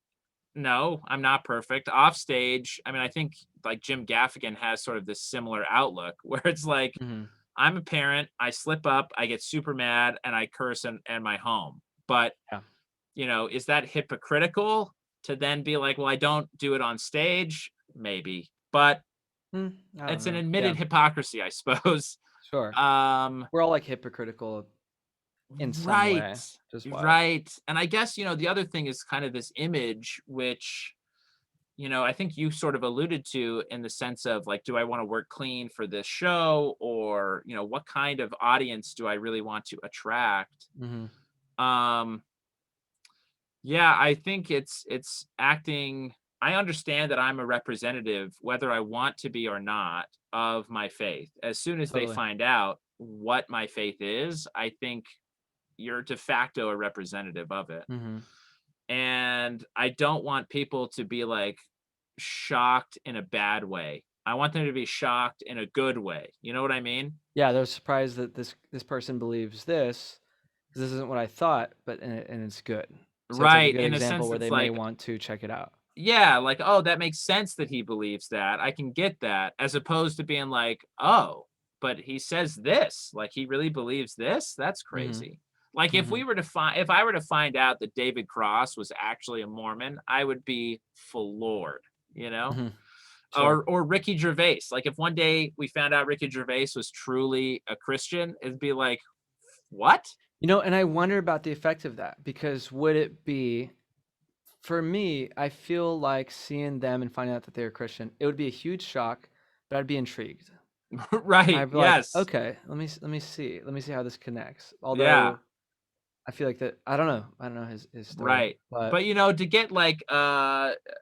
No, I'm not perfect. Off stage, I mean, I think like Jim Gaffigan has sort of this similar outlook where it's like, Hmm. I'm a parent, I slip up, I get super mad, and I curse in my home. But, Yeah. is that hypocritical to then be like, well, I don't do it on stage? Maybe. But I don't it's an know. Yeah, admitted hypocrisy, I suppose. sure. Um, We're all like hypocritical in some right. way. Just wild. Right. And I guess, the other thing is kind of this image, which I think you sort of alluded to in the sense of like, do I want to work clean for this show? Or, what kind of audience do I really want to attract? Hmm. Um, yeah, I think it's acting. I understand that I'm a representative, whether I want to be or not, of my faith. As soon as they Totally. find out what my faith is, I think you're de facto a representative of it. Hmm. And I don't want people to be like shocked in a bad way. I want them to be shocked in a good way. You know what I mean? Yeah, they're surprised that this person believes this, because this isn't what I thought, but and it's good. So it's like a Right. good In a example sense, where it's they may like, want to check it out. yeah, like, oh, that makes sense that he believes that. I can get that. As opposed to being like, oh, but he says this. Like he really believes this. That's Hmm. crazy. Like Hmm. if I were to find out that David Cross was actually a Mormon, I would be floored, you know? Hmm. Sure. Or Ricky Gervais. Like if one day we found out Ricky Gervais was truly a Christian, it'd be like, what? And I wonder about the effect of that, because would it be, for me, I feel like seeing them and finding out that they're Christian, it would be a huge shock, but I'd be intrigued. Right. I'd be like, Yes. okay, let me see how this connects. Yeah. Although I feel like that, I don't know his story, Right. but But to get like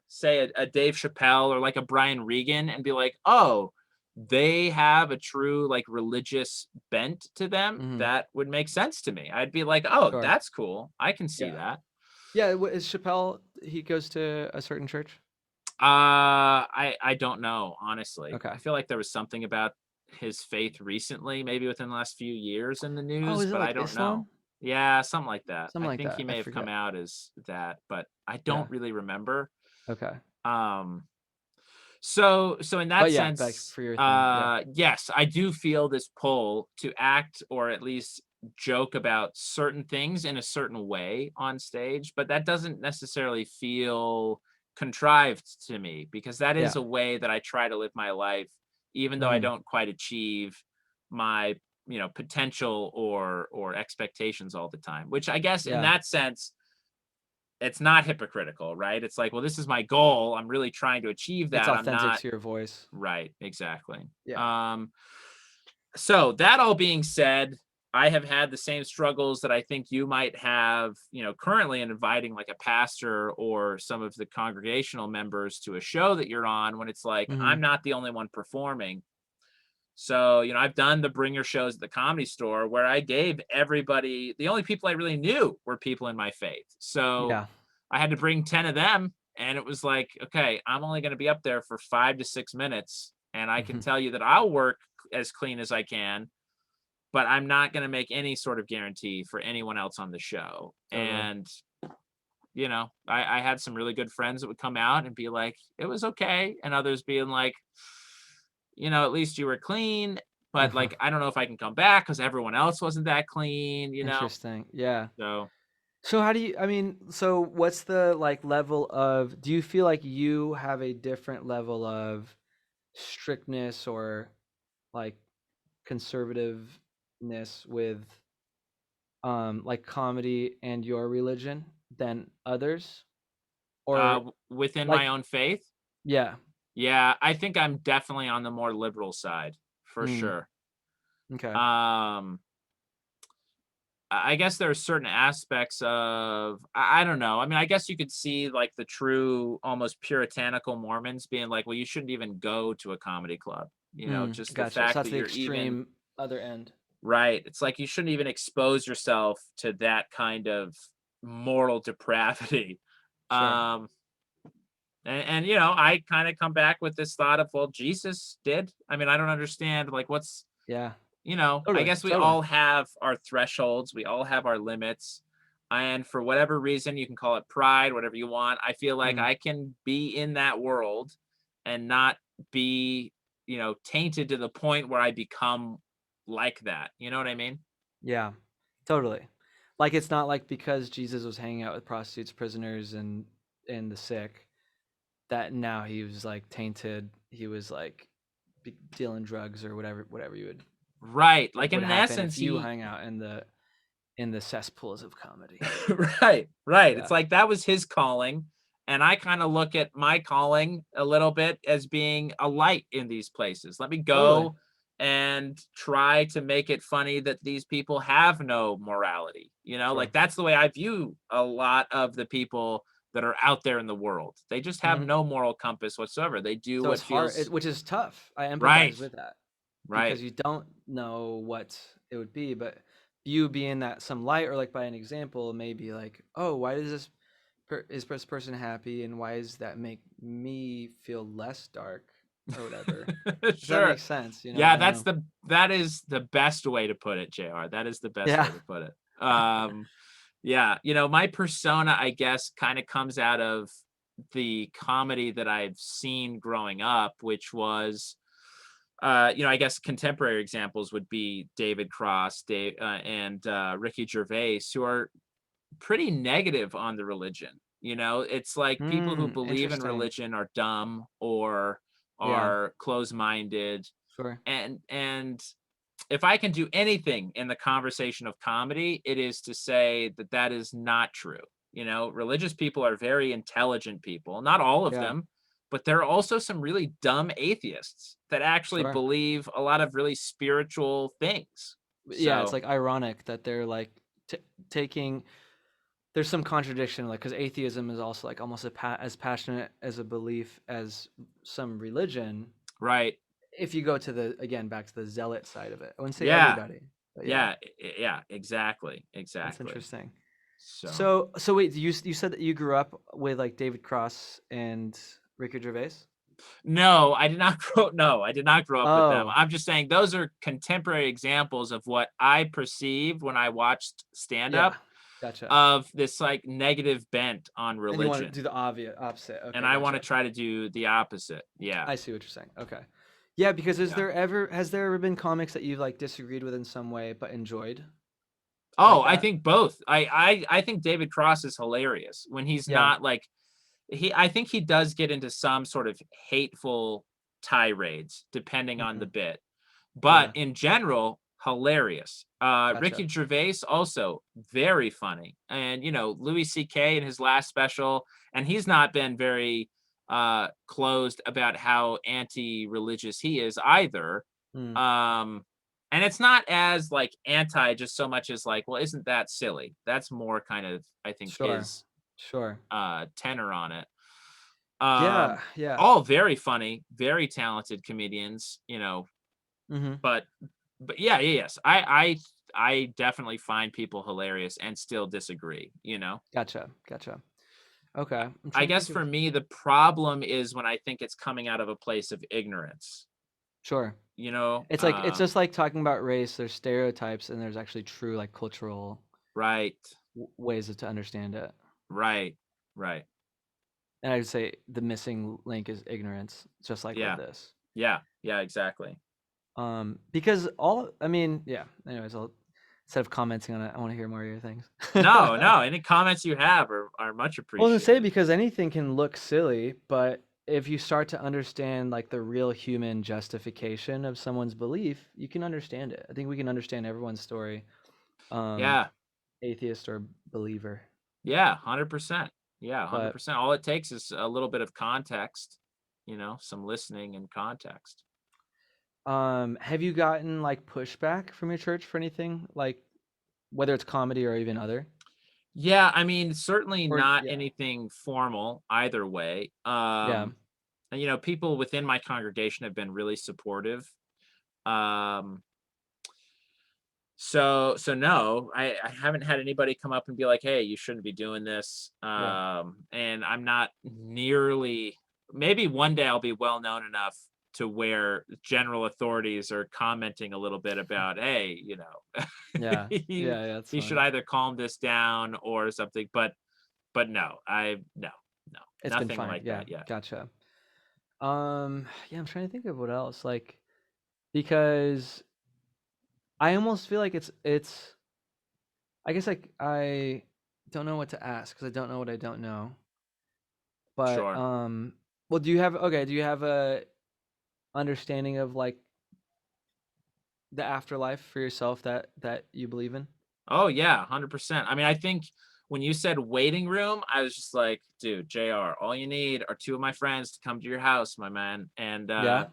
say a Dave Chappelle or like a Brian Regan and be like, "Oh, they have a true like religious bent to them," mhm, that would make sense to me. I'd be like, "Oh, sure, that's cool. I can see yeah, that." yeah. Is Chappelle? He goes to a certain church. I don't know, honestly. Okay. I feel like there was something about his faith recently, maybe within the last few years in the Oh, news, is it but I like don't know. Islam? Yeah, something like that. Something I like think he that. I may have come forget. out as that, but I Yeah. don't really remember. Okay. Um, so in that But yeah, back sense, for your thing. Yeah. yes, I do feel this pull to act or at least joke about certain things in a certain way on stage, but that doesn't necessarily feel contrived to me because that is Yeah. a way that I try to live my life, even though I Hmm. don't quite achieve my, potential or expectations all the time, which I guess in Yeah. that sense it's not hypocritical, right? It's like, well, this is my goal. I'm really trying to achieve It's that. I'm authentic not to your voice. right. Exactly. Yeah. So that all being said, I have had the same struggles that I think you might have, currently in inviting like a pastor or some of the congregational members to a show that you're on, when it's like, Mm-hmm. I'm not the only one performing. So, I've done the bringer shows at the Comedy Store where I gave everybody, the only people I really knew were people in my faith. So Yeah. I had to bring 10 of them. And it was like, okay, I'm only going to be up there for 5 to 6 minutes. And I can tell you that I'll work as clean as I can, but I'm not going to make any sort of guarantee for anyone else on the show. Totally. And, I had some really good friends that would come out and be like, it was okay. And others being like, at least you were clean, but like, I don't know if I can come back because everyone else wasn't that clean, Interesting. Yeah. So So how do you, I mean, so what's the like level of, do you feel like you have a different level of strictness or like conservativeness with like comedy and your religion than others? Or within my like, own faith, yeah. yeah, I think I'm definitely on the more liberal side for Mm, sure. okay. Um, I guess there are certain aspects of, I don't know. I mean, I guess you could see like the true, almost puritanical Mormons being like, well, you shouldn't even go to a comedy club. Just the Gotcha. So fact that's that the you're even extreme other end. right. It's like you shouldn't even expose yourself to that kind of moral depravity. Sure. Um, and I kind of come back with this thought of, well, Jesus did. I mean, I don't understand like what's Yeah. I Totally. guess we Totally. all have our thresholds. We all have our limits. And for whatever reason, you can call it pride, whatever you want. I feel like Mm, I can be in that world and not be, tainted to the point where I become like that. You know what I mean? yeah. Totally. Like it's not like because Jesus was hanging out with prostitutes, prisoners, and the sick that now he was like tainted. He was like dealing drugs or whatever you Right. Like would in happen essence, if you hang out in the cesspools of comedy. right, right. Yeah, It's like that was his calling. And I kind of look at my calling a little bit as being a light in these places. Let me totally. go and try to make it funny that these people have no morality. Sure. Like that's the way I view a lot of the people that are out there in the world. They just have Hmm. no moral compass whatsoever. They do So what it's hard, feels which is tough. I right, empathize with that right. because you don't know what it would be, but you being that some light or like by an example, maybe like, oh, why does is this person happy, and why does that make me feel less dark or whatever? Does that Sure. make sense? Yeah, I don't know. that is the best way to put it, JR. That is the best Yeah. way to put it. Yeah, my persona, I guess, kind of comes out of the comedy that I've seen growing up, which was I guess contemporary examples would be David Cross, and Ricky Gervais, who are pretty negative on the religion. It's like people who believe in Interesting. religion are dumb or Yeah. are closed-minded. Sure. And if I can do anything in the conversation of comedy, it is to say that that is not true. Religious people are very intelligent people, not all of Yeah. them, but there are also some really dumb atheists that actually Sure. believe a lot of really spiritual things. Yeah, it's So, like ironic that they're like taking. There's some contradiction, like because atheism is also like almost as passionate as a belief as some religion. right. If you go to the again back to the zealot side of it, I wouldn't say Yeah. everybody, but yeah, Yeah. Yeah. Exactly. that's Exactly. interesting. So, So wait, you said that you grew up with like David Cross and Ricky Gervais? no, I did not grow. No, I did not grow up with them. Oh, I'm just saying those are contemporary examples of what I perceived when I watched stand yeah, up gotcha. of this like negative bent on And you want to religion. do the obvious opposite. And Okay, I want to gotcha. try to do the opposite. Yeah. I see what you're saying. Okay. Yeah, because Yeah. has there ever been comics that you've like disagreed with in some way but enjoyed Oh, like I that? think both. I think David Cross is hilarious when he's Yeah. not like I think he does get into some sort of hateful tirades depending on the Mhm. bit. But Yeah. in general, hilarious. Gotcha. Ricky Gervais also very funny. And Louis C.K. in his last special, and he's not been very closed about how anti-religious he is either. Mm. Um And it's not as like anti just so much as like, well, isn't that silly? That's more kind of, I think, Sure. his Sure. tenor on it. Yeah. Yeah. All very funny, very talented comedians, you know, Mm-hmm. but yes. I definitely find people hilarious and still disagree, you know. Gotcha. Gotcha. Okay. I'm I trying to guess think for of. me the problem is when I think it's coming out of a place of ignorance, Sure. you know. It's just like talking about race. There's stereotypes, and there's actually true like cultural Right. ways to understand it. Right. Right. And I'd say the missing link is ignorance, just like with Yeah. this. Yeah. Yeah, exactly. Because yeah. Anyways, instead of commenting on it, I want to hear more of your things. No, no. Any comments you have are much I was gonna say appreciated. because anything can look silly, but if you start to understand like the real human justification of someone's belief, you can understand it. I think we can understand everyone's story, um, Yeah. atheist or believer. Yeah, 100%. Yeah, But 100%. All it takes is a little bit of context, you know, some listening and context. have you gotten like pushback from your church for anything, like whether it's comedy or even other? Yeah, I mean, certainly Or not yeah, anything formal either way. yeah, And, you know, people within my congregation have been really supportive. Um, so no, I haven't had anybody come up and be like, "Hey, you shouldn't be doing this." yeah, And I'm not nearly, maybe one day I'll be well known enough to where general authorities are commenting a little bit about, "Hey, you know, yeah, you, yeah, yeah. That's you should fine. either calm this down or something." But no, no, It's been nothing fine. like Yeah, that yet. gotcha. Yeah, I'm trying to think of what else, like because I almost feel like it's I guess like I don't know what to ask because I don't know what I don't know. But Sure. well, do you have a understanding of like the afterlife for yourself that you believe in? Oh yeah, 100%. I mean, I think when you said waiting room, I was just like, dude, JR, all you need are two of my friends to come to your house, my man. And Yeah.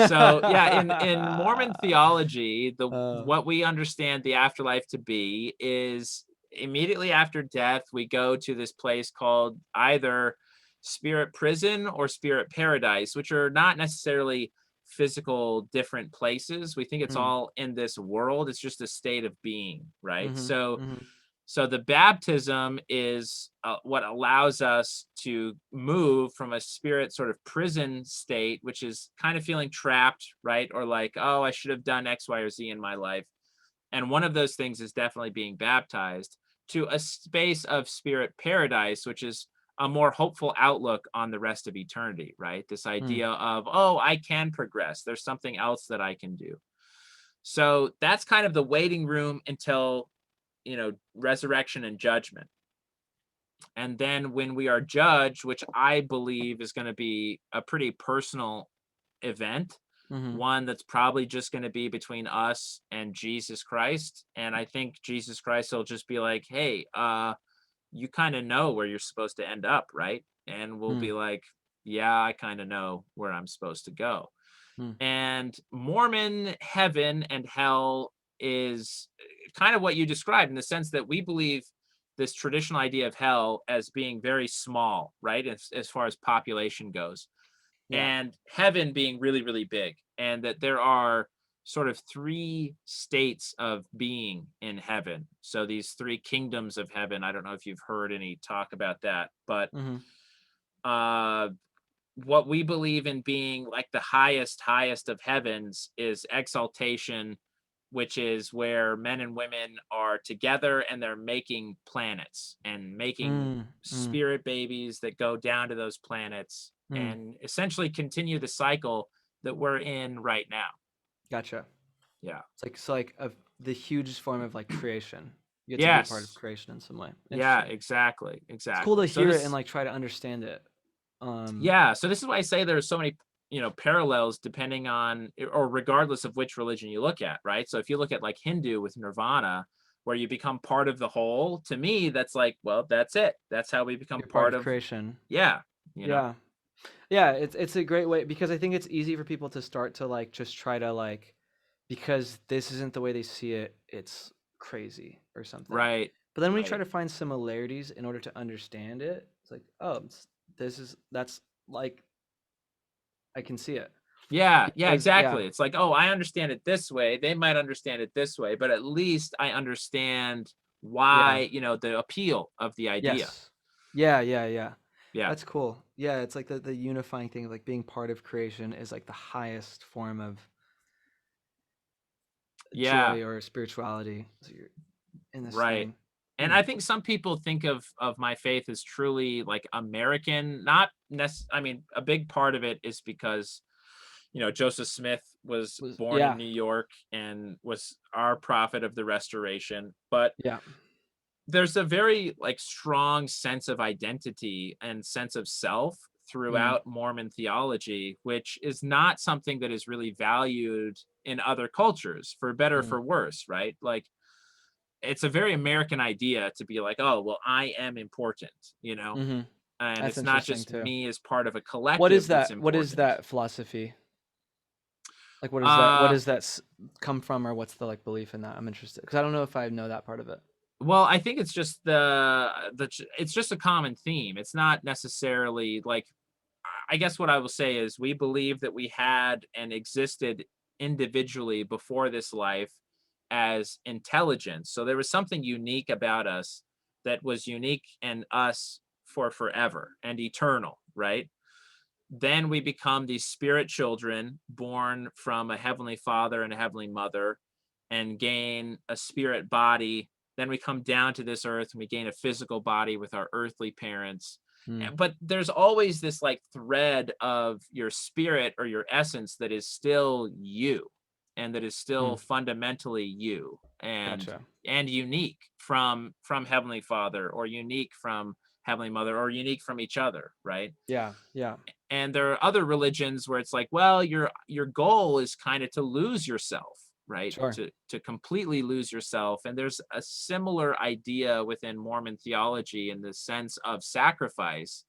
so yeah, in Mormon theology, the uh, what we understand the afterlife to be is immediately after death, we go to this place called either spirit prison or spirit paradise, which are not necessarily physical different places. We think it's mm, all in this world. It's just a state of being, right? mhm, So mhm, so the baptism is what allows us to move from a spirit sort of prison state, which is kind of feeling trapped, right? Or like, oh, I should have done X, Y, or Z in my life. And one of those things is definitely being baptized to a space of spirit paradise, which is a more hopeful outlook on the rest of eternity, right? This mm, idea of, oh, I can progress. There's something else that I can do. So that's kind of the waiting room until, you know, resurrection and judgment. And then when we are judged, which I believe is going to be a pretty personal event, mhm, one that's probably just going to be between us and Jesus Christ. And I think Jesus Christ will just be like, hey, you kind of know where you're supposed to end up, right? And we'll mm, be like, yeah, I kind of know where I'm supposed to go. mm, And Mormon heaven and hell is kind of what you described in the sense that we believe this traditional idea of hell as being very small, right? As far as population goes, yeah. and heaven being really, really big, and that there are sort of three states of being in heaven. So these three kingdoms of heaven, I don't know if you've heard any talk about that, but Mhm, uh what we believe in being like the highest of heavens is exaltation, which is where men and women are together and they're making planets and making mm, mm, spirit babies that go down to those planets mm. and essentially continue the cycle that we're in right now. Gotcha. Yeah. It's like the hugest form of like creation. You get to be a part of Yes. creation in some way. Yeah, Interesting. exactly. It's cool to Exactly. So hear it and this like try to understand it. Um, Yeah, so this is why I say there's so many, you know, parallels depending on or regardless of which religion you look at, right? So if you look at like Hindu with nirvana, where you become part of the whole, to me, that's like, well, that's it. That's how we become you're part part of of, creation. yeah, you know? Yeah. Yeah, it's a great way because I think it's easy for people to start to like just try to like because this isn't the way they see it, it's crazy or something. Right. But then when you try Right. to find similarities in order to understand it, it's like, oh, that's like I can see it. Yeah, yeah, Because yeah, exactly. It's like, oh, I understand it this way. They might understand it this way, but at least I understand yeah, why, the appeal of the idea. yes, yeah. Yeah. That's cool. Yeah, it's like the unifying thing, like being part of creation is like the highest form of Yeah. joy or spirituality. So you're in this Right. thing. And I think some people think of my faith as truly like American, not I mean, a big part of it is because, Joseph Smith was born in Yeah, New York and was our prophet of the restoration, but yeah, there's a very like strong sense of identity and sense of self mm, throughout Mormon theology, which is not something that is really valued in other cultures, for better or mm, for worse, right? Like it's a very American idea to be like, oh, well, I am important, mm-hmm. and That's it's not interesting just too. me as part of a What is collective that's that? What is important. that philosophy? Like, what is that? What Uh, does that come from, or what's the like belief in that? I'm interested because I don't know if I know that part of it. well, I think it's just it's just a common theme. It's not necessarily like, I guess what I will say is we believe that we had and existed individually before this life as intelligence. So there was something unique about us that was unique in us for forever and eternal, right? Then we become these spirit children born from a heavenly father and a heavenly mother and gain a spirit body. Then we come down to this earth and we gain a physical body with our earthly parents. Mm, But there's always this like thread of your spirit or your essence that is still you and that is still mm, fundamentally you gotcha. and unique from heavenly father or unique from heavenly mother or unique from each other, right? Yeah, yeah, And there are other religions where it's like, well, your goal is kind of to lose yourself, right? sure. To completely lose yourself. And there's a similar idea within Mormon theology in the sense of sacrifice,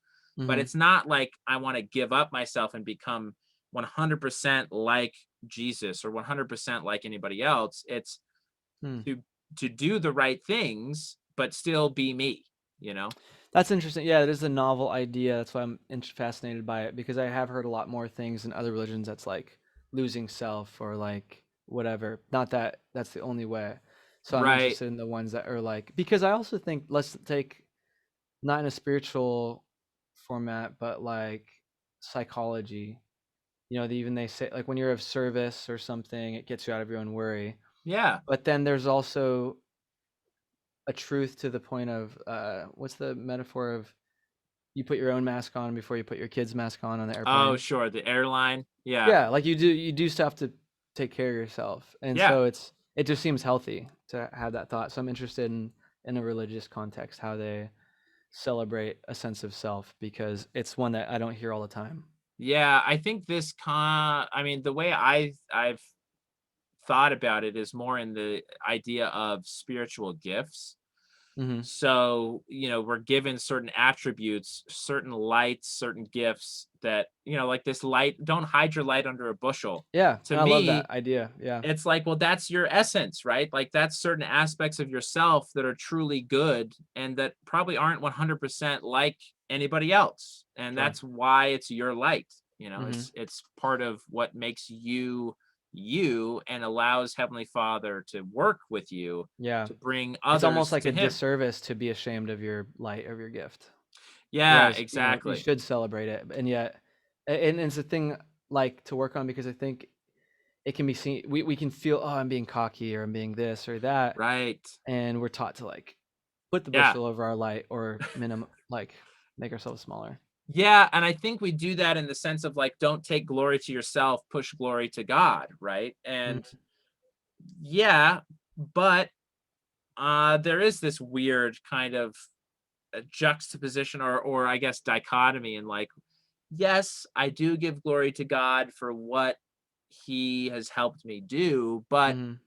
but Mm-hmm. it's not like I want to give up myself and become 100% like Jesus or 100% like anybody else. It's Hmm. to do the right things but still be me, you know. That's interesting. Yeah, it is a novel idea. That's why I'm fascinated by it because I have heard a lot more things in other religions that's like losing self or like whatever. Not that that's the only way. So I'm Right. interested in the ones that are like because I also think let's take not in a spiritual format, but like psychology. Even they say like when you're of service or something, it gets you out of your own worry. Yeah. But then there's also a truth to the point of what's the metaphor of you put your own mask on before you put your kid's mask on the Oh, airplane. sure, the airline. Yeah. Yeah, like you do stuff to take care of yourself, and Yeah. so it just seems healthy to have that thought. So I'm interested in a religious context how they celebrate a sense of self because it's one that I don't hear all the time. Yeah, I think I mean, the way I've thought about it is more in the idea of spiritual gifts. Hmm. So, we're given certain attributes, certain lights, certain gifts that, like this light, don't hide your light under a bushel. Yeah, To and I love me, that idea. Yeah, it's like, well, that's your essence, right? Like that's certain aspects of yourself that are truly good and that probably aren't 100% like anybody else. And sure. that's why it's your light. Hmm. It's part of what makes you you and allows Heavenly Father to work with you Yeah, to bring it's almost others like to a him. disservice to be ashamed of your light of your gift. Yeah, Whereas, you exactly. should celebrate it, and yet, and it's a thing like to work on because I think it can be seen. We can feel, oh, I'm being cocky or I'm being this or that, Right. and we're taught to like put the Yeah. bushel over our light or minimum like make ourselves smaller. Yeah, and I think we do that in the sense of like, don't take glory to yourself, push glory to God, right? And Mhm. yeah, but there is this weird kind of juxtaposition or I guess dichotomy in like, yes, I do give glory to God for what he has helped me do, but Mhm.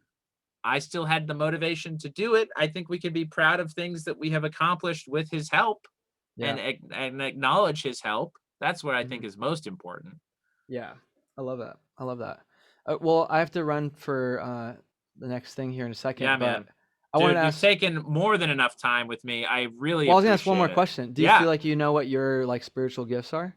I still had the motivation to do it. I think we can be proud of things that we have accomplished with his help Yeah. and acknowledge his help. That's what I think Mhm. is most important. Yeah. I love that. I love that. Well, I have to run for the next thing here in a second. Yeah, but man. I wanted Dude, to you've ask. taken more than enough time with me. I really Well, I was gonna ask one more appreciate it. question. Do you Yeah. feel like you know what your like spiritual gifts are?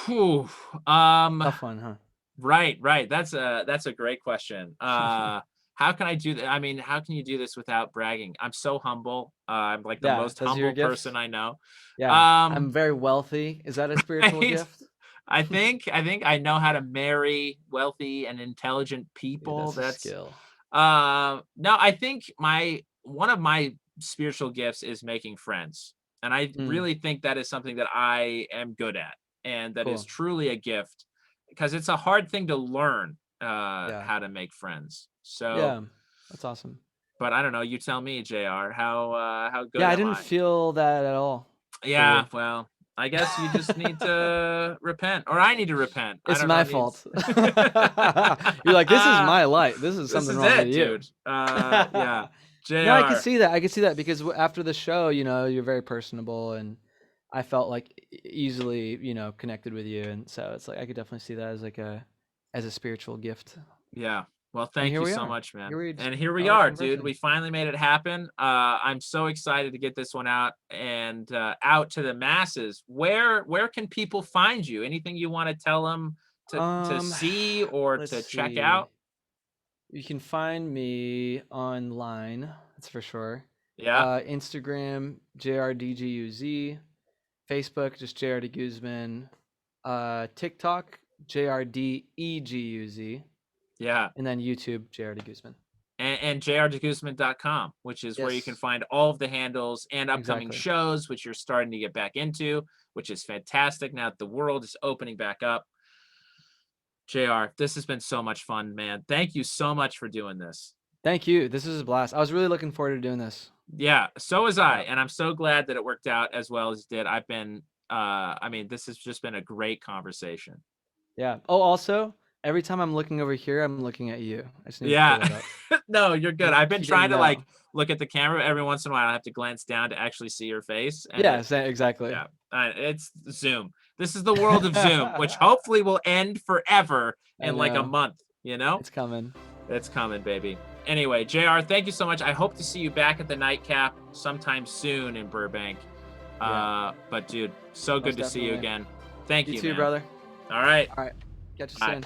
Whew. Tough one, huh? Right. That's a great question. How can I do that? I mean, how can you do this without bragging? I'm so humble. I'm like the Yeah, most those are your humble person gifts. I know. Yeah, Um, I'm very wealthy. Is that a spiritual right? gift? I think I know how to marry wealthy and intelligent Dude, people. that's a That's skill. no, I think one of my spiritual gifts is making friends. And I Mm, really think that is something that I am good at and that is cool. truly a gift because it's a hard thing to learn Yeah, how to make friends. So, yeah, that's awesome. but I don't know, you tell me, JR, how Yeah, good I am didn't I? feel that at all for Yeah, you. well, I guess you just need to repent or I need to repent. I It's don't know. my It needs fault. You're like, this is my light. This is This something is wrong with it, you. dude. Yeah. No, I could JR. see that. I could see that because after the show, you're very personable, and I felt like easily, connected with you, and so it's like I could definitely see that as like as a spiritual gift. Yeah. Well, And thank here you we so are. much, man. Here we just And here we are are, dude. conversing. We finally made it happen. I'm so excited to get this one out and out to the masses. Where can people find you? Anything you want to tell them to Um, see or let's to check see. out? You can find me online. That's for sure. Yeah. Instagram JRDGUZ. Facebook just JR De Guzman. TikTok JRDEGUZ. Yeah. And then YouTube JR De Guzman. And jrdeguzman.com, which is where you can Yes, find all of the handles and upcoming exactly. shows, which you're starting to get back into, which is fantastic now that the world is opening back up. JR, this has been so much fun, man. Thank you so much for doing this. Thank you. This was a blast. I was really looking forward to doing this. Yeah, so was I, Yeah. and I'm so glad that it worked out as well as it did. I've been I mean, this has just been a great conversation. Yeah. Oh, also, every time I'm looking over here, I'm looking at you. I just need to clear Yeah. that up. No, you're good. I've been You didn't trying to like know. look at the camera every once in a while. I have to glance down to actually see your face, and Yeah, it exactly. yeah, it's Zoom. This is the world of Zoom, which hopefully will end forever I in like a know. month, you know? It's coming. It's coming, baby. Anyway, JR, thank you so much. I hope to see you back at the Nightcap sometime soon in Burbank. Yeah. But dude, so good Most to see you definitely. again. Thank You you, too, man. brother. All right. All right. Catch you Bye. soon.